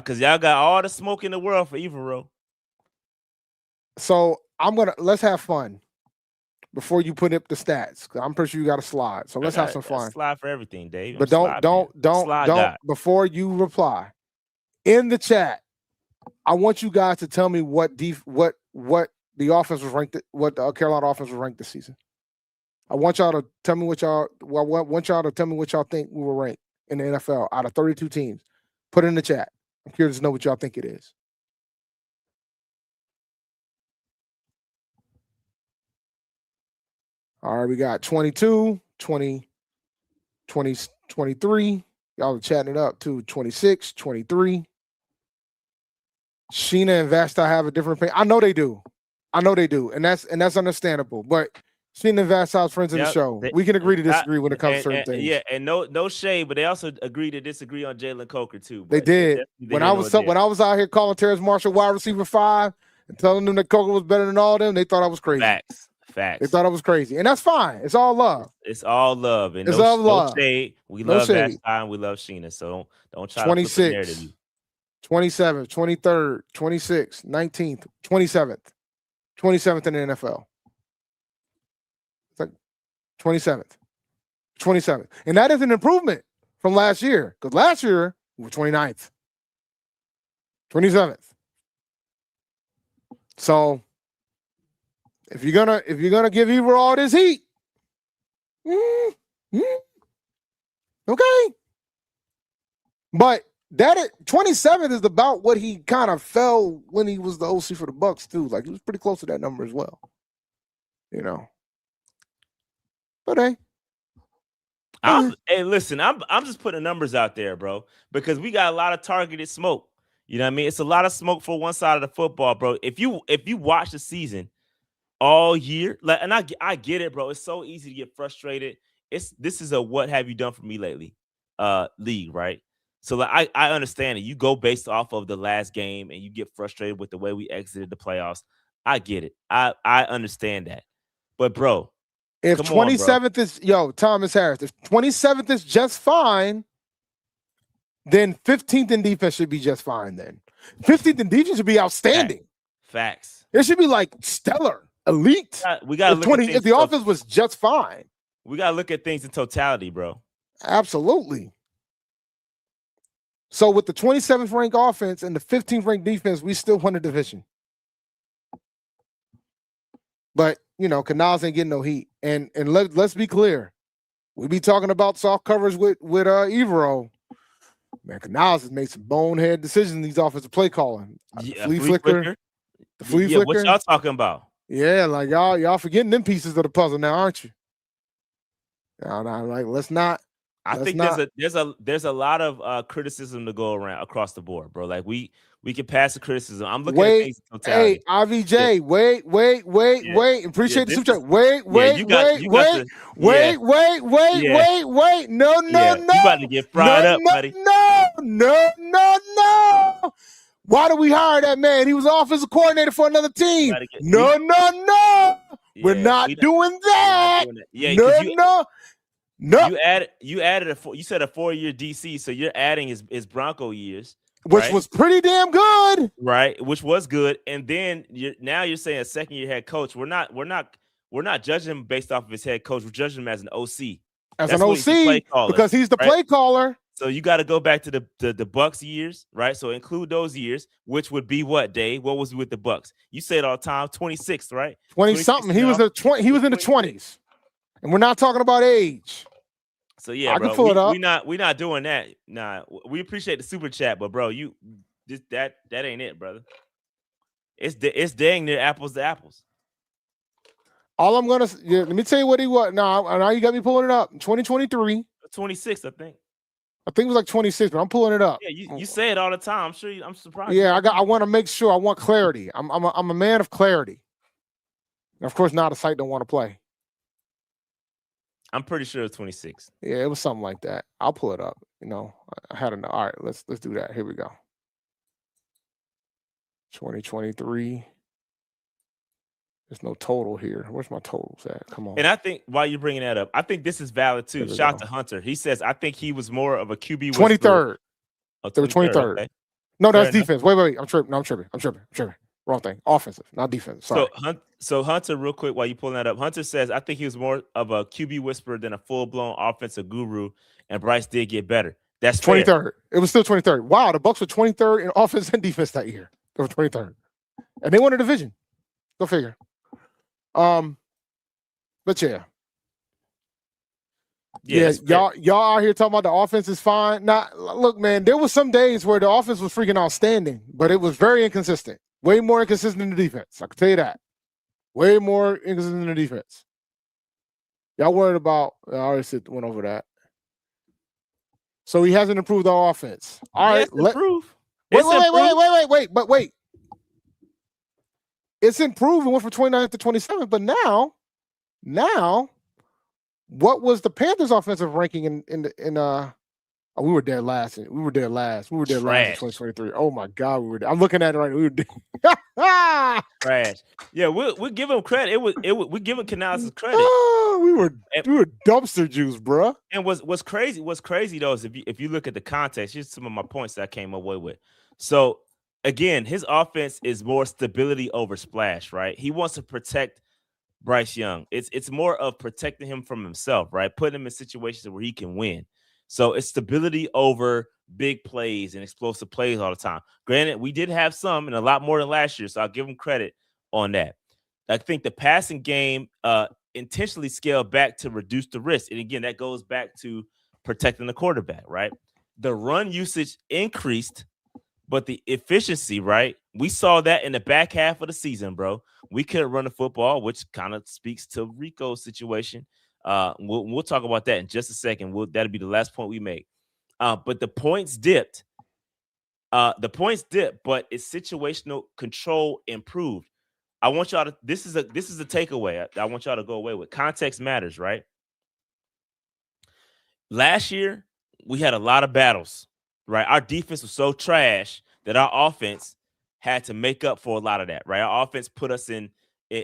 Cause y'all got all the smoke in the world for Evero. So let's have fun before you put up the stats. I'm pretty sure you got a slide. So let's have some fun. Slide for everything, Dave. But don't before you reply in the chat. I want you guys to tell me what the offense was ranked, what the Carolina offense was ranked this season. I want y'all to tell me what y'all think we were ranked in the NFL out of 32 teams. Put it in the chat. I'm curious to know what y'all think it is. All right, we got 22, 20, 20, 23. Y'all are chatting it up too. 26, 23. Sheena and Vasta have a different opinion. I know they do. And that's understandable. But Sheena and Vasta are friends of the show. We can agree to disagree when it comes to certain things. Yeah, and no shade, but they also agree to disagree on Jaylen Coker too. They did. When I was out here calling Terrence Marshall wide receiver 5 and telling them that Coker was better than all of them, they thought I was crazy. Facts. They thought I was crazy. And that's fine. It's all love. It's all love. And it's all love. No shade. We love Vasta and we love Sheena. So don't try 26, to flip the narrative. 27th, 23rd, 26th, 19th, 27th in the NFL. It's like 27th. And that is an improvement from last year. Because last year, we were 29th. 27th. So if you're gonna give Evero all this heat, okay. But that 27th is about what he kind of fell when he was the OC for the Bucs too. Like he was pretty close to that number as well. You know. But hey. Hey, listen, I'm just putting numbers out there, bro, because we got a lot of targeted smoke. You know what I mean? It's a lot of smoke for one side of the football, bro. If you watch the season all year, like, and I get it, bro. It's so easy to get frustrated. This is a what have you done for me lately league, right? So like I understand it. You go based off of the last game and you get frustrated with the way we exited the playoffs. I get it. I understand that. But bro, if 27th is Thomas Harris, if 27th is just fine, then 15th in defense should be just fine then. 15th in defense should be outstanding. Facts. It should be like stellar, elite. We got if the offense was just fine. We got to look at things in totality, bro. Absolutely. So with the 27th ranked offense and the 15th ranked defense, we still won the division. But, Canals ain't getting no heat. And let's be clear. We be talking about soft coverage with Evero. Man, Canals has made some bonehead decisions in these offensive play calling. The flea flicker. The flea flicker. What y'all talking about? Yeah, like y'all forgetting them pieces of the puzzle now, aren't you? Let's not. I think there's a lot of criticism to go around across the board, bro. Like we can pass the criticism. I'm looking at things in totality. Hey, IVJ, wait. Appreciate the super chat. Wait. No. You about to get fried up, buddy. No. Why did we hire that man? He was offensive coordinator for another team. No. We're not doing that. No. You added you said a 4-year DC, so you're adding his Bronco years, which was pretty damn good, right? Which was good, and then you're saying a 2nd-year head coach. We're not judging him based off of his head coach. We're judging him as an OC, because he's the play caller. So you got to go back to the Bucs years, right? So include those years, which would be what, Dave? What was with the Bucs? You say it all the time, 26, right? 20-something. He was in the 20s. And we're not talking about age. So yeah, bro, we're not doing that. Nah, we appreciate the super chat, but bro, that ain't it, brother. It's dang near apples to apples. All I'm gonna let me tell you what he was. Now you got me pulling it up. 2023, 26, I think. I think it was like 26, but I'm pulling it up. Yeah, you say it all the time. I'm surprised. Yeah, I want to make sure. I want clarity. I'm a man of clarity. And of course, now the site don't want to play. I'm pretty sure it's 26. Yeah, it was something like that. I'll pull it up. I had enough. All right, let's do that. Here we go. 2023. There's no total here. Where's my totals at? Come on. And I think while you're bringing that up, I think this is valid too. Shout out to Hunter. He says, I think he was more of a QB 23rd. Oh, they were 23rd. Okay. No, that's defense. Wait. I'm tripping. Wrong thing. Offensive, not defense. Sorry. So Hunter, real quick, while you pulling that up, Hunter says, I think he was more of a QB whisperer than a full-blown offensive guru, and Bryce did get better. That's 23rd. Fair. It was still 23rd. Wow, the Bucs were 23rd in offense and defense that year. They were 23rd. And they won a division. Go figure. But yeah. Yeah, y'all out here talking about the offense is fine. Now, look, man, there was some days where the offense was freaking outstanding, but it was very inconsistent. Way more inconsistent than the defense. I can tell you that. Way more inconsistent than the defense. Y'all worried about? I already went over that. So he hasn't improved our offense. All right, improve. Wait. But wait. It's improved. It went from 29 to 27, but now, what was the Panthers' offensive ranking we were dead last. We were dead last in 2023. Oh my God, I'm looking at it right now. We were dead. Trash. Yeah, we'll give him credit. We're giving Canales credit. Oh, we were dumpster juice, bro. And what's crazy though is if you look at the context, here's some of my points that I came away with. So again, his offense is more stability over splash, right? He wants to protect Bryce Young. It's more of protecting him from himself, right? Putting him in situations where he can win. So it's stability over big plays and explosive plays all the time. Granted, we did have some and a lot more than last year, so I'll give him credit on that. I think the passing game intentionally scaled back to reduce the risk. And again, that goes back to protecting the quarterback, right? The run usage increased, but the efficiency, right? We saw that in the back half of the season, bro. We couldn't run the football, which kind of speaks to Rico's situation. We'll talk about that in just a second. That'll be the last point we make. But the points dipped. But its situational control improved. I want y'all to. This is a takeaway. I want y'all to go away with. Context matters, right? Last year we had a lot of battles, right? Our defense was so trash that our offense had to make up for a lot of that, right? Our offense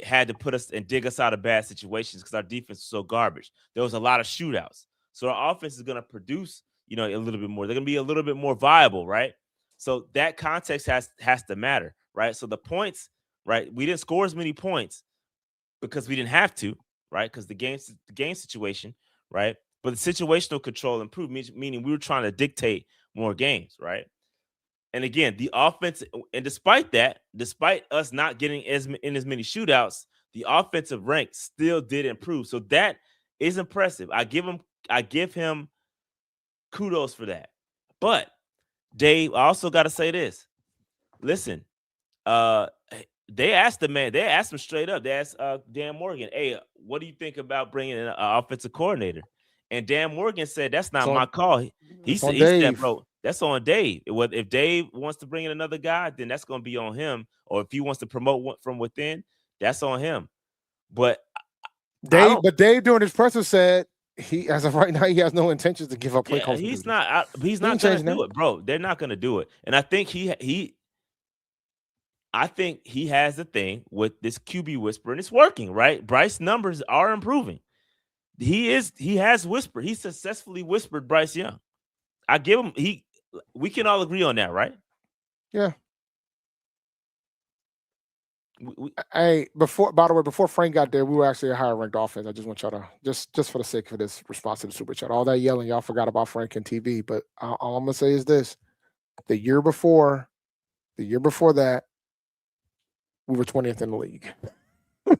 had to put us and dig us out of bad situations because our defense was so garbage. There was a lot of shootouts. So our offense is going to produce, a little bit more. They're going to be a little bit more viable, right? So that context has to matter, right? So the points, right? We didn't score as many points because we didn't have to, right? Because the game situation, right? But the situational control improved, meaning we were trying to dictate more games, right? And again, the offense, and despite us not getting in as many shootouts, the offensive rank still did improve. So that is impressive. I give him kudos for that. But Dave, I also got to say this. Listen, they asked him straight up. They asked Dan Morgan, hey, what do you think about bringing in an offensive coordinator? And Dan Morgan said, that's not my call. He said, bro, that's on Dave. If Dave wants to bring in another guy, then that's going to be on him. Or if he wants to promote one from within, that's on him. But Dave during his presser said as of right now, he has no intentions to give up play calls. He's not going to do it, bro. They're not going to do it. And I think he has a thing with this QB whisper, and it's working, right? Bryce numbers are improving. He has whispered. He successfully whispered Bryce Young. I give him we can all agree on that, right? Yeah. Before Frank got there, we were actually a higher ranked offense. I just want y'all to just for the sake of this response to the super chat. All that yelling, y'all forgot about Frank and TV. But all I'm gonna say is this: the year before that, we were 20th in the league. We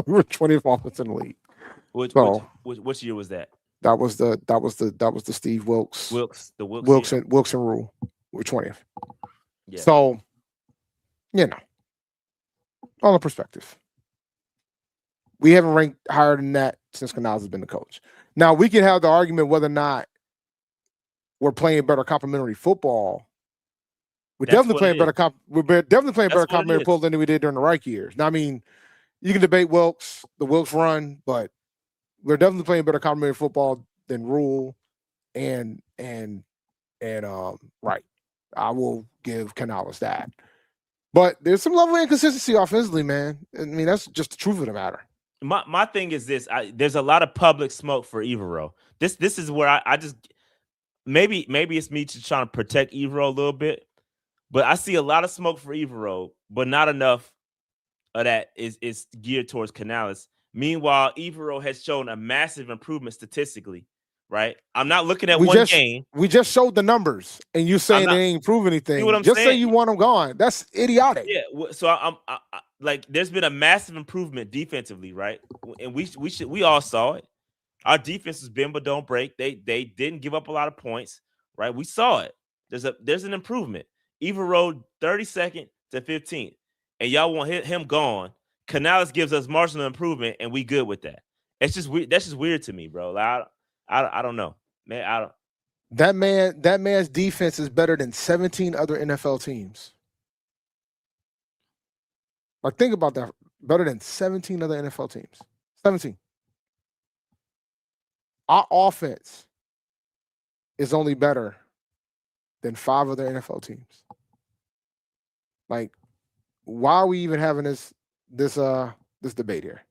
were 20th offense in the league. Which year was that? That was the Steve Wilkes. Wilkes and Rule. We're 20th. Yeah. So, all the perspective. We haven't ranked higher than that since Canales has been the coach. Now we can have the argument whether or not we're playing better complementary football. We're definitely playing better complementary football than we did during the Reich years. Now, I mean, you can debate the Wilkes run, but we're definitely playing better complementary football than Rule and Wright. I will give Canales that. But there's some level of inconsistency offensively, man. I mean, that's just the truth of the matter. My thing is this: there's a lot of public smoke for Evero. This is where I just maybe it's me just trying to protect Evero a little bit, but I see a lot of smoke for Evero, but not enough of that is geared towards Canales. Meanwhile, Evero has shown a massive improvement statistically. Right? I'm not looking at game. We just showed the numbers, and you saying they ain't prove anything. Just say you want them gone. That's idiotic. Yeah. So I'm like, there's been a massive improvement defensively, right? And we all saw it. Our defense is bend but don't break. They didn't give up a lot of points, right? We saw it. There's an improvement. Evero 32nd to 15th, and y'all want him gone. Canales gives us marginal improvement, and we good with that. It's just weird. That's just weird to me, bro. Like, I don't know, man. I don't. That man's defense is better than 17 other NFL teams. Like, think about that. Better than 17 other NFL teams. 17. Our offense is only better than 5 other NFL teams. Like, why are we even having this debate here?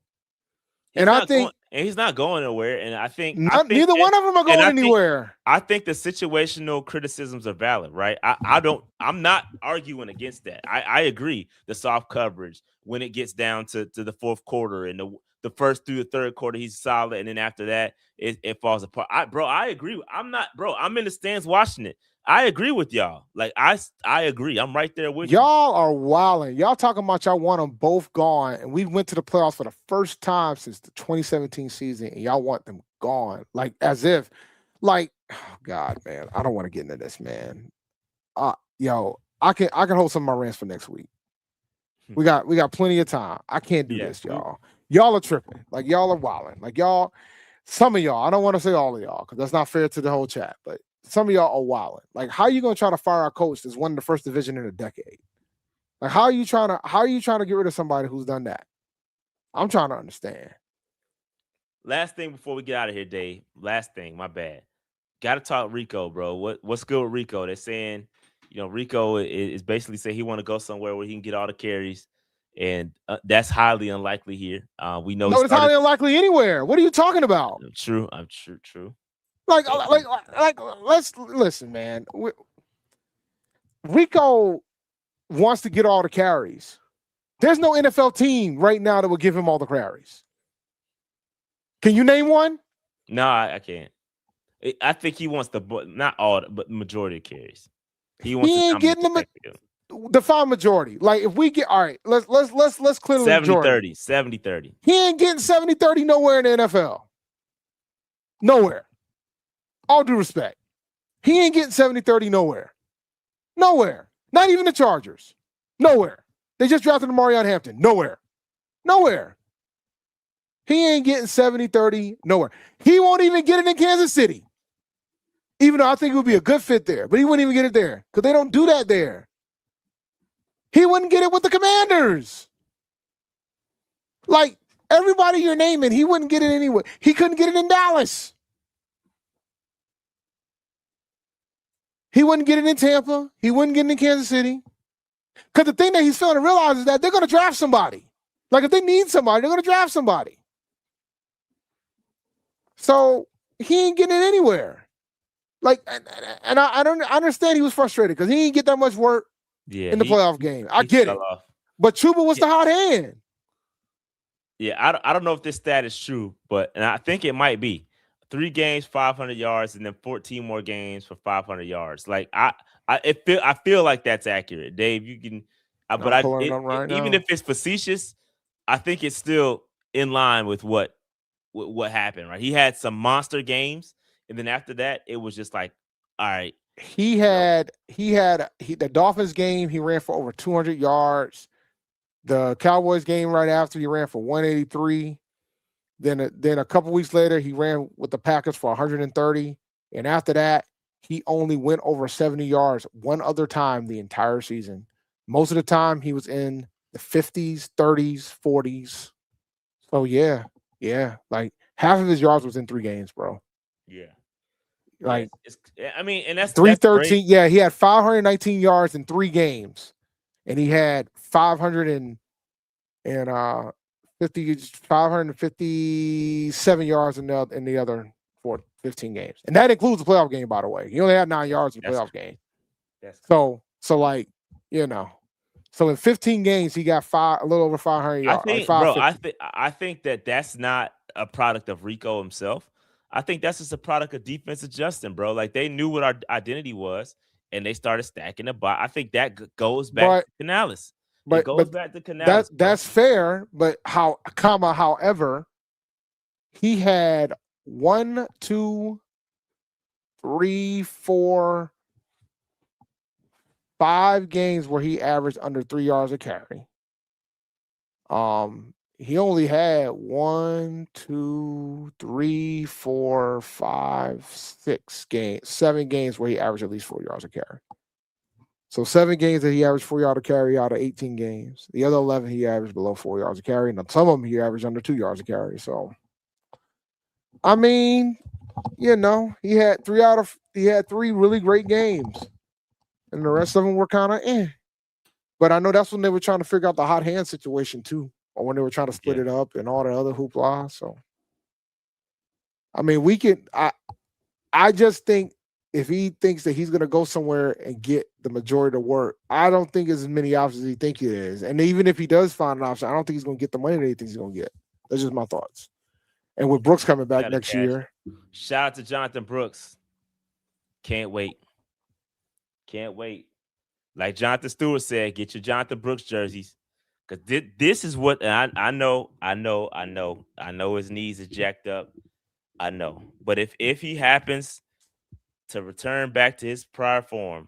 He's not going nowhere. And I think neither one of them are going anywhere. I think the situational criticisms are valid, right? I'm not arguing against that. I agree. The soft coverage, when it gets down to the fourth quarter and the first through the third quarter, he's solid, and then after that, it falls apart. I agree. I'm in the stands watching it. I agree with y'all. Like, I agree. I'm right there with y'all. Are wilding. Y'all talking about y'all want them both gone, and we went to the playoffs for the first time since the 2017 season, and y'all want them gone. Like, as if, like, oh God, man, I don't want to get into this, man. Yo, I can hold some of my rants for next week. We got plenty of time. I can't do this, y'all. Y'all are tripping. Like, y'all are wilding. Like, y'all, some of y'all, I don't want to say all of y'all because that's not fair to the whole chat, but some of y'all are wilding. Like, how are you gonna try to fire our coach that's won the first division in a decade? Like, how are you trying to get rid of somebody who's done that? I'm trying to understand. Last thing before we get out of here, Dave. Last thing, my bad. Got to talk Rico, bro. What's good with Rico? They're saying, Rico is basically saying he want to go somewhere where he can get all the carries, and that's highly unlikely here. We know it's highly unlikely anywhere. What are you talking about? True. Like, let's listen, man. Rico wants to get all the carries. There's no NFL team right now that will give him all the carries. Can you name one? No, I can't. I think he wants not all, but majority of carries. He ain't getting the final majority. Like, if we get all right, let's clear the majority. 70-30. He ain't getting 70-30 nowhere in the NFL. Nowhere. All due respect. He ain't getting 70-30 nowhere. Nowhere. Not even the Chargers. Nowhere. They just drafted Marion Hampton. Nowhere. He ain't getting 70-30 nowhere. He won't even get it in Kansas City. Even though I think it would be a good fit there. But he wouldn't even get it there because they don't do that there. He wouldn't get it with the Commanders. Like, everybody you're naming, he wouldn't get it anywhere. He couldn't get it in Dallas. He wouldn't get it in Tampa. He wouldn't get it in Kansas City. Because the thing that he's failing to realize is that they're going to draft somebody. Like, if they need somebody, they're going to draft somebody. So he ain't getting it anywhere. Like, and I understand he was frustrated because he didn't get that much work in the playoff game. I get it. But Chuba was the hot hand. Yeah, I don't know if this stat is true, and I think it might be. 3 games, 500 yards, and then 14 more games for 500 yards. Like, I feel like that's accurate, Dave. You can, even if it's facetious, I think it's still in line with what happened. Right? He had some monster games, and then after that, it was just like, all right. He had the Dolphins game. He ran for over 200 yards. The Cowboys game right after, he ran for 183. Then a couple weeks later, he ran with the Packers for 130. And after that, he only went over 70 yards one other time the entire season. Most of the time, he was in the 50s, 30s, 40s. So, yeah. Like, half of his yards was in 3 games, bro. Yeah. Like, and that's 313. That's yeah, he had 519 yards in 3 games. and he had 557 yards in the other 15 games, and that includes the playoff game, by the way. He only had 9 yards in the playoff game. So like, so in 15 games he got a little over 500 yards. I think that that's not a product of Rico himself. I think that's just a product of defense adjusting, bro. Like, they knew what our identity was, and they started stacking the box. I think that goes back to Canales. It goes back to Canales. That's fair, but however, he had 1, 2, 3, 4, 5 games where he averaged under 3 yards a carry. He only had 1, 2, 3, 4, 5, 6 games, 7 games where he averaged at least 4 yards a carry. So 7 games that he averaged 4 yards a carry out of 18 games. The other 11 he averaged below 4 yards a carry, and some of them he averaged under 2 yards a carry. So, I mean, he had 3 really great games, and the rest of them were kind of But I know that's when they were trying to figure out the hot hand situation too, or when they were trying to split it up and all the other hoopla. So, I mean, I just think if he thinks that he's going to go somewhere and get the majority of the work, I don't think there's as many options as he thinks it is. And even if he does find an option, I don't think he's going to get the money that he thinks he's going to get. That's just my thoughts. And with Brooks coming back next year. Shout out to Jonathan Brooks. Can't wait. Like Jonathan Stewart said, get your Jonathan Brooks jerseys. Because this is what I know his knees is jacked up. I know. But if he happens to return back to his prior form,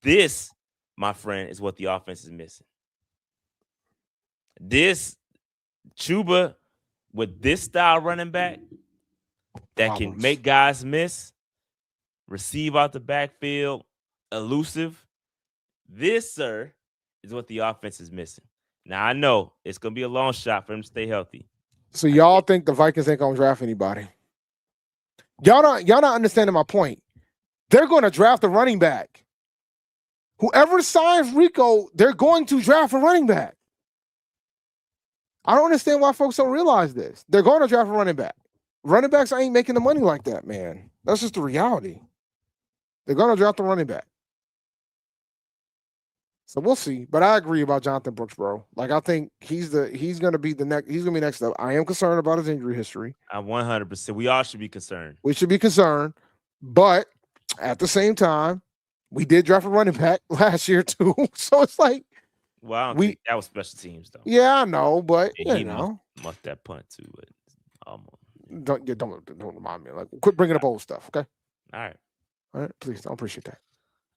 this, my friend, is what the offense is missing. This Chuba with this style running back that can make guys miss, receive out the backfield, elusive. This, sir, is what the offense is missing. Now, I know it's going to be a long shot for him to stay healthy. So y'all think the Vikings ain't going to draft anybody? Y'all not understanding my point. They're going to draft a running back. Whoever signs Rico, they're going to draft a running back. I don't understand why folks don't realize this. They're going to draft a running back. Running backs ain't making the money like that, man. That's just the reality. They're going to draft a running back. So we'll see. But I agree about Jonathan Brooks, bro. Like, I think he's going to be next up. I am concerned about his injury history. I'm 100%. We all should be concerned. We should be concerned. But at the same time, we did draft a running back last year too. So it's like, well, I don't think that was special teams though. Yeah, I know, but he muffed that punt too. But don't remind me. Like, quit bringing up old stuff, okay? All right, please. I appreciate that.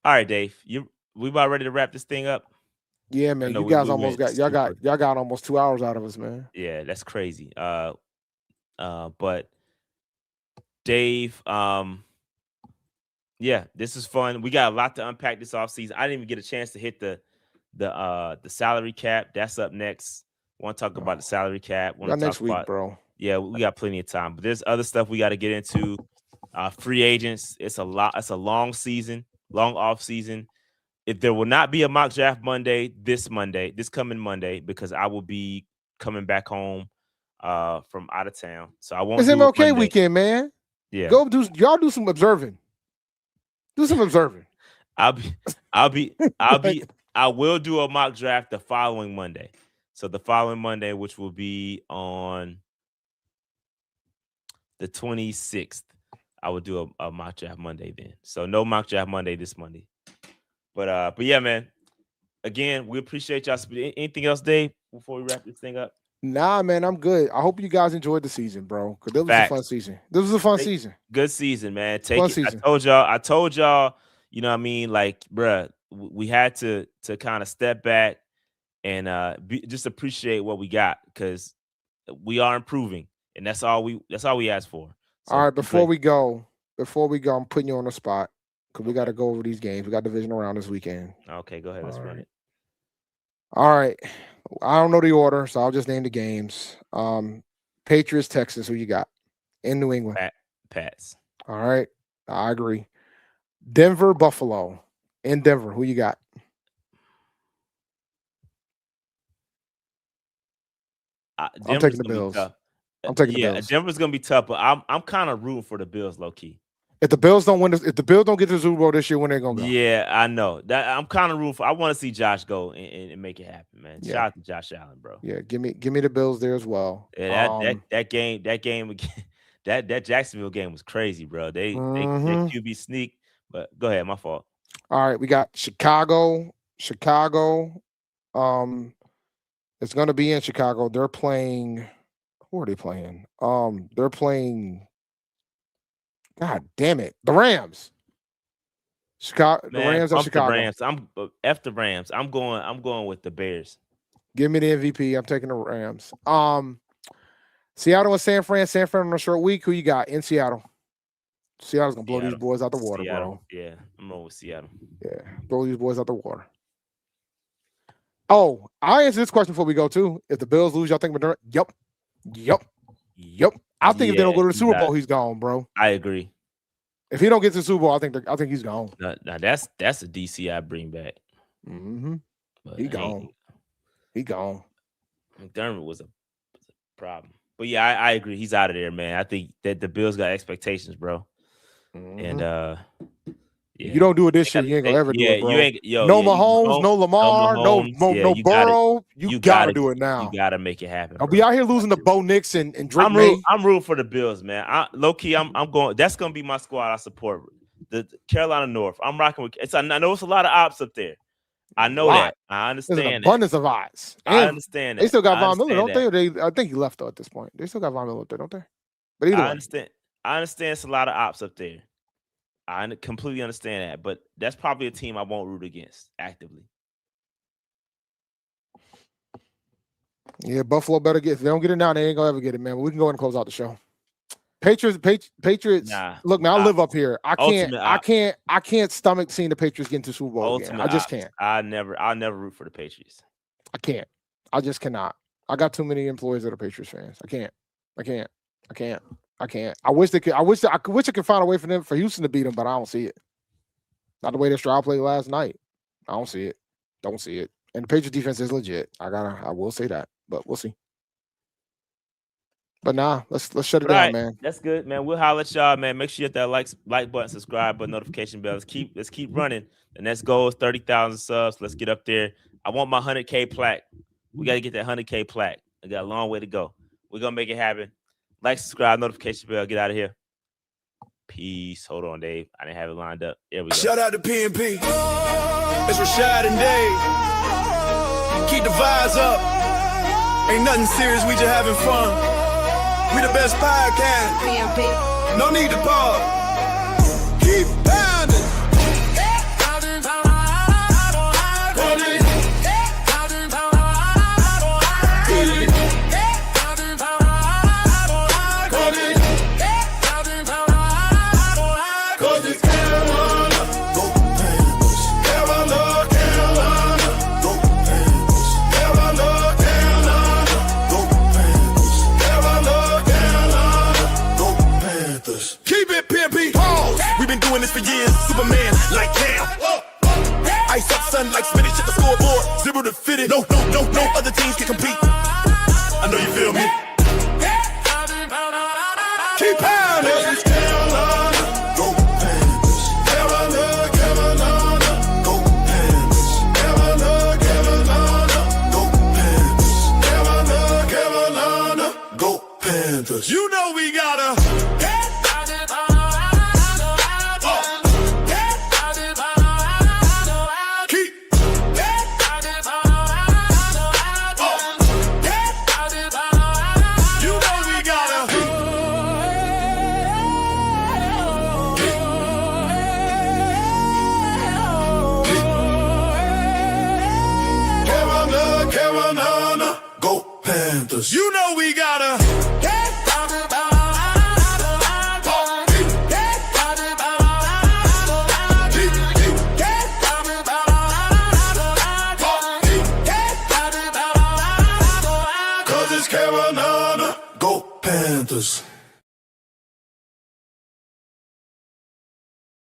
All right, Dave. We about ready to wrap this thing up? Yeah, man. You guys almost y'all got almost 2 hours out of us, man. Yeah, that's crazy. But Dave, yeah, this is fun. We got a lot to unpack this offseason. I didn't even get a chance to hit the salary cap. That's up next. Want to talk about the salary cap? Want to talk next week, bro? Yeah, we got plenty of time. But there's other stuff we got to get into. Free agents. It's a lot. It's a long season, long off season. If there will not be a mock draft this coming Monday, because I will be coming back home from out of town. So I won't. It's an okay weekend, man. Yeah. Do some observing. Do some observing. I will do a mock draft the following Monday. So the following Monday, which will be on the 26th, I will do a mock draft Monday then. So no mock draft Monday this Monday. But yeah, man. Again, we appreciate y'all. Anything else, Dave, before we wrap this thing up? Nah, man, I'm good. I hope you guys enjoyed the season, bro. Because this was a fun season. This was a fun season. Good season, man. Season. I told y'all, you know what I mean? Like, bruh, we had to kind of step back and just appreciate what we got, because we are improving, and that's all we ask for. So, all right, before we go, I'm putting you on the spot, because we got to go over these games. We got divisional round this weekend. Okay, go ahead. Let's run it. All right. I don't know the order, so I'll just name the games. Patriots, Texas, who you got? In New England. Pats. All right. I agree. Denver, Buffalo. In Denver, who you got? I'm taking the Bills. I'm taking the Bills. Denver's gonna be tough, but I'm kind of rooting for the Bills, low key. If the Bills don't win, if the Bills don't get to the Super Bowl this year, when they gonna go? Yeah, I know that. I'm kind of rooting for. I want to see Josh go and make it happen, man. Shout out to Josh Allen, bro. Yeah, give me the Bills there as well. Yeah, that game again, that Jacksonville game was crazy, bro. They QB sneak, but go ahead, my fault. All right, we got Chicago. It's gonna be in Chicago. They're playing. Who are they playing? They're playing. God damn it, the Rams. Chicago. The Rams of Chicago. The Rams. F the Rams. I'm going with the Bears. Give me the MVP. I'm taking the Rams. Seattle and San Fran. San Fran on a short week. Who you got in Seattle? Seattle's gonna blow these boys out the water, bro. Yeah, I'm going with Seattle. Yeah, blow these boys out the water. Oh, I answer this question before we go too. If the Bills lose, y'all think Moderna? Yep. I think if they don't go to the Super Bowl, he's gone, bro. I agree. If he don't get to the Super Bowl, I think he's gone. Now that's a DC I bring back. Mm-hmm. He gone. McDermott was a problem. But yeah, I agree. He's out of there, man. I think that the Bills got expectations, bro. Mm-hmm. And you don't do it this year, you ain't gonna ever do it, bro. No Mahomes, no Lamar, no Burrow. You gotta do it now. You gotta make it happen. I'll be out here losing to Bo Nix and Drake May. I'm rooting for the Bills, man. Low key, I'm going. That's gonna be my squad. I support the Carolina North. I'm rocking with. I know it's a lot of ops up there. I know that. I understand. There's an abundance of odds. I understand that. They still got Von Miller, don't they? I think he left though at this point. They still got Von Miller up there, don't they? But either way. I understand it's a lot of ops up there. I completely understand that, but that's probably a team I won't root against actively. Yeah, Buffalo better get. If they don't get it now, they ain't gonna ever get it, man. But we can go ahead and close out the show. Patriots. Nah, look, man, I live up here. I can't stomach seeing the Patriots get into Super Bowl again. I just can't. I'll never root for the Patriots. I can't. I just cannot. I got too many employees that are Patriots fans. I can't. I wish I could find a way for Houston to beat them, but I don't see it. Not the way that Stroud played last night. I don't see it. Don't see it. And the Patriots defense is legit. I will say that, but we'll see. But nah, let's shut it down, man. That's good, man. We'll holler at y'all, man. Make sure you hit that like button, subscribe button, notification bell. Let's keep running. The next goal is 30,000 subs. Let's get up there. I want my 100K plaque. We got to get that 100K plaque. I got a long way to go. We're gonna make it happen. Like, subscribe, notification bell. Get out of here. Peace. Hold on, Dave. I didn't have it lined up. There we go. Shout out to PNP. It's Rashad and Dave. Keep the vibes up. Ain't nothing serious. We just having fun. We the best podcast. PNP. No need to pause. Keep pounding. For years, Superman like Cam. Ice up, sun like spinach at the scoreboard. 0 to 50. No other teams can compete. I know you feel me. Keep pounding. Carolina, go Panthers. Carolina, go Panthers. Carolina, go Panthers. You know we gotta. You know we gotta. Cause it's Carolina, go Panthers.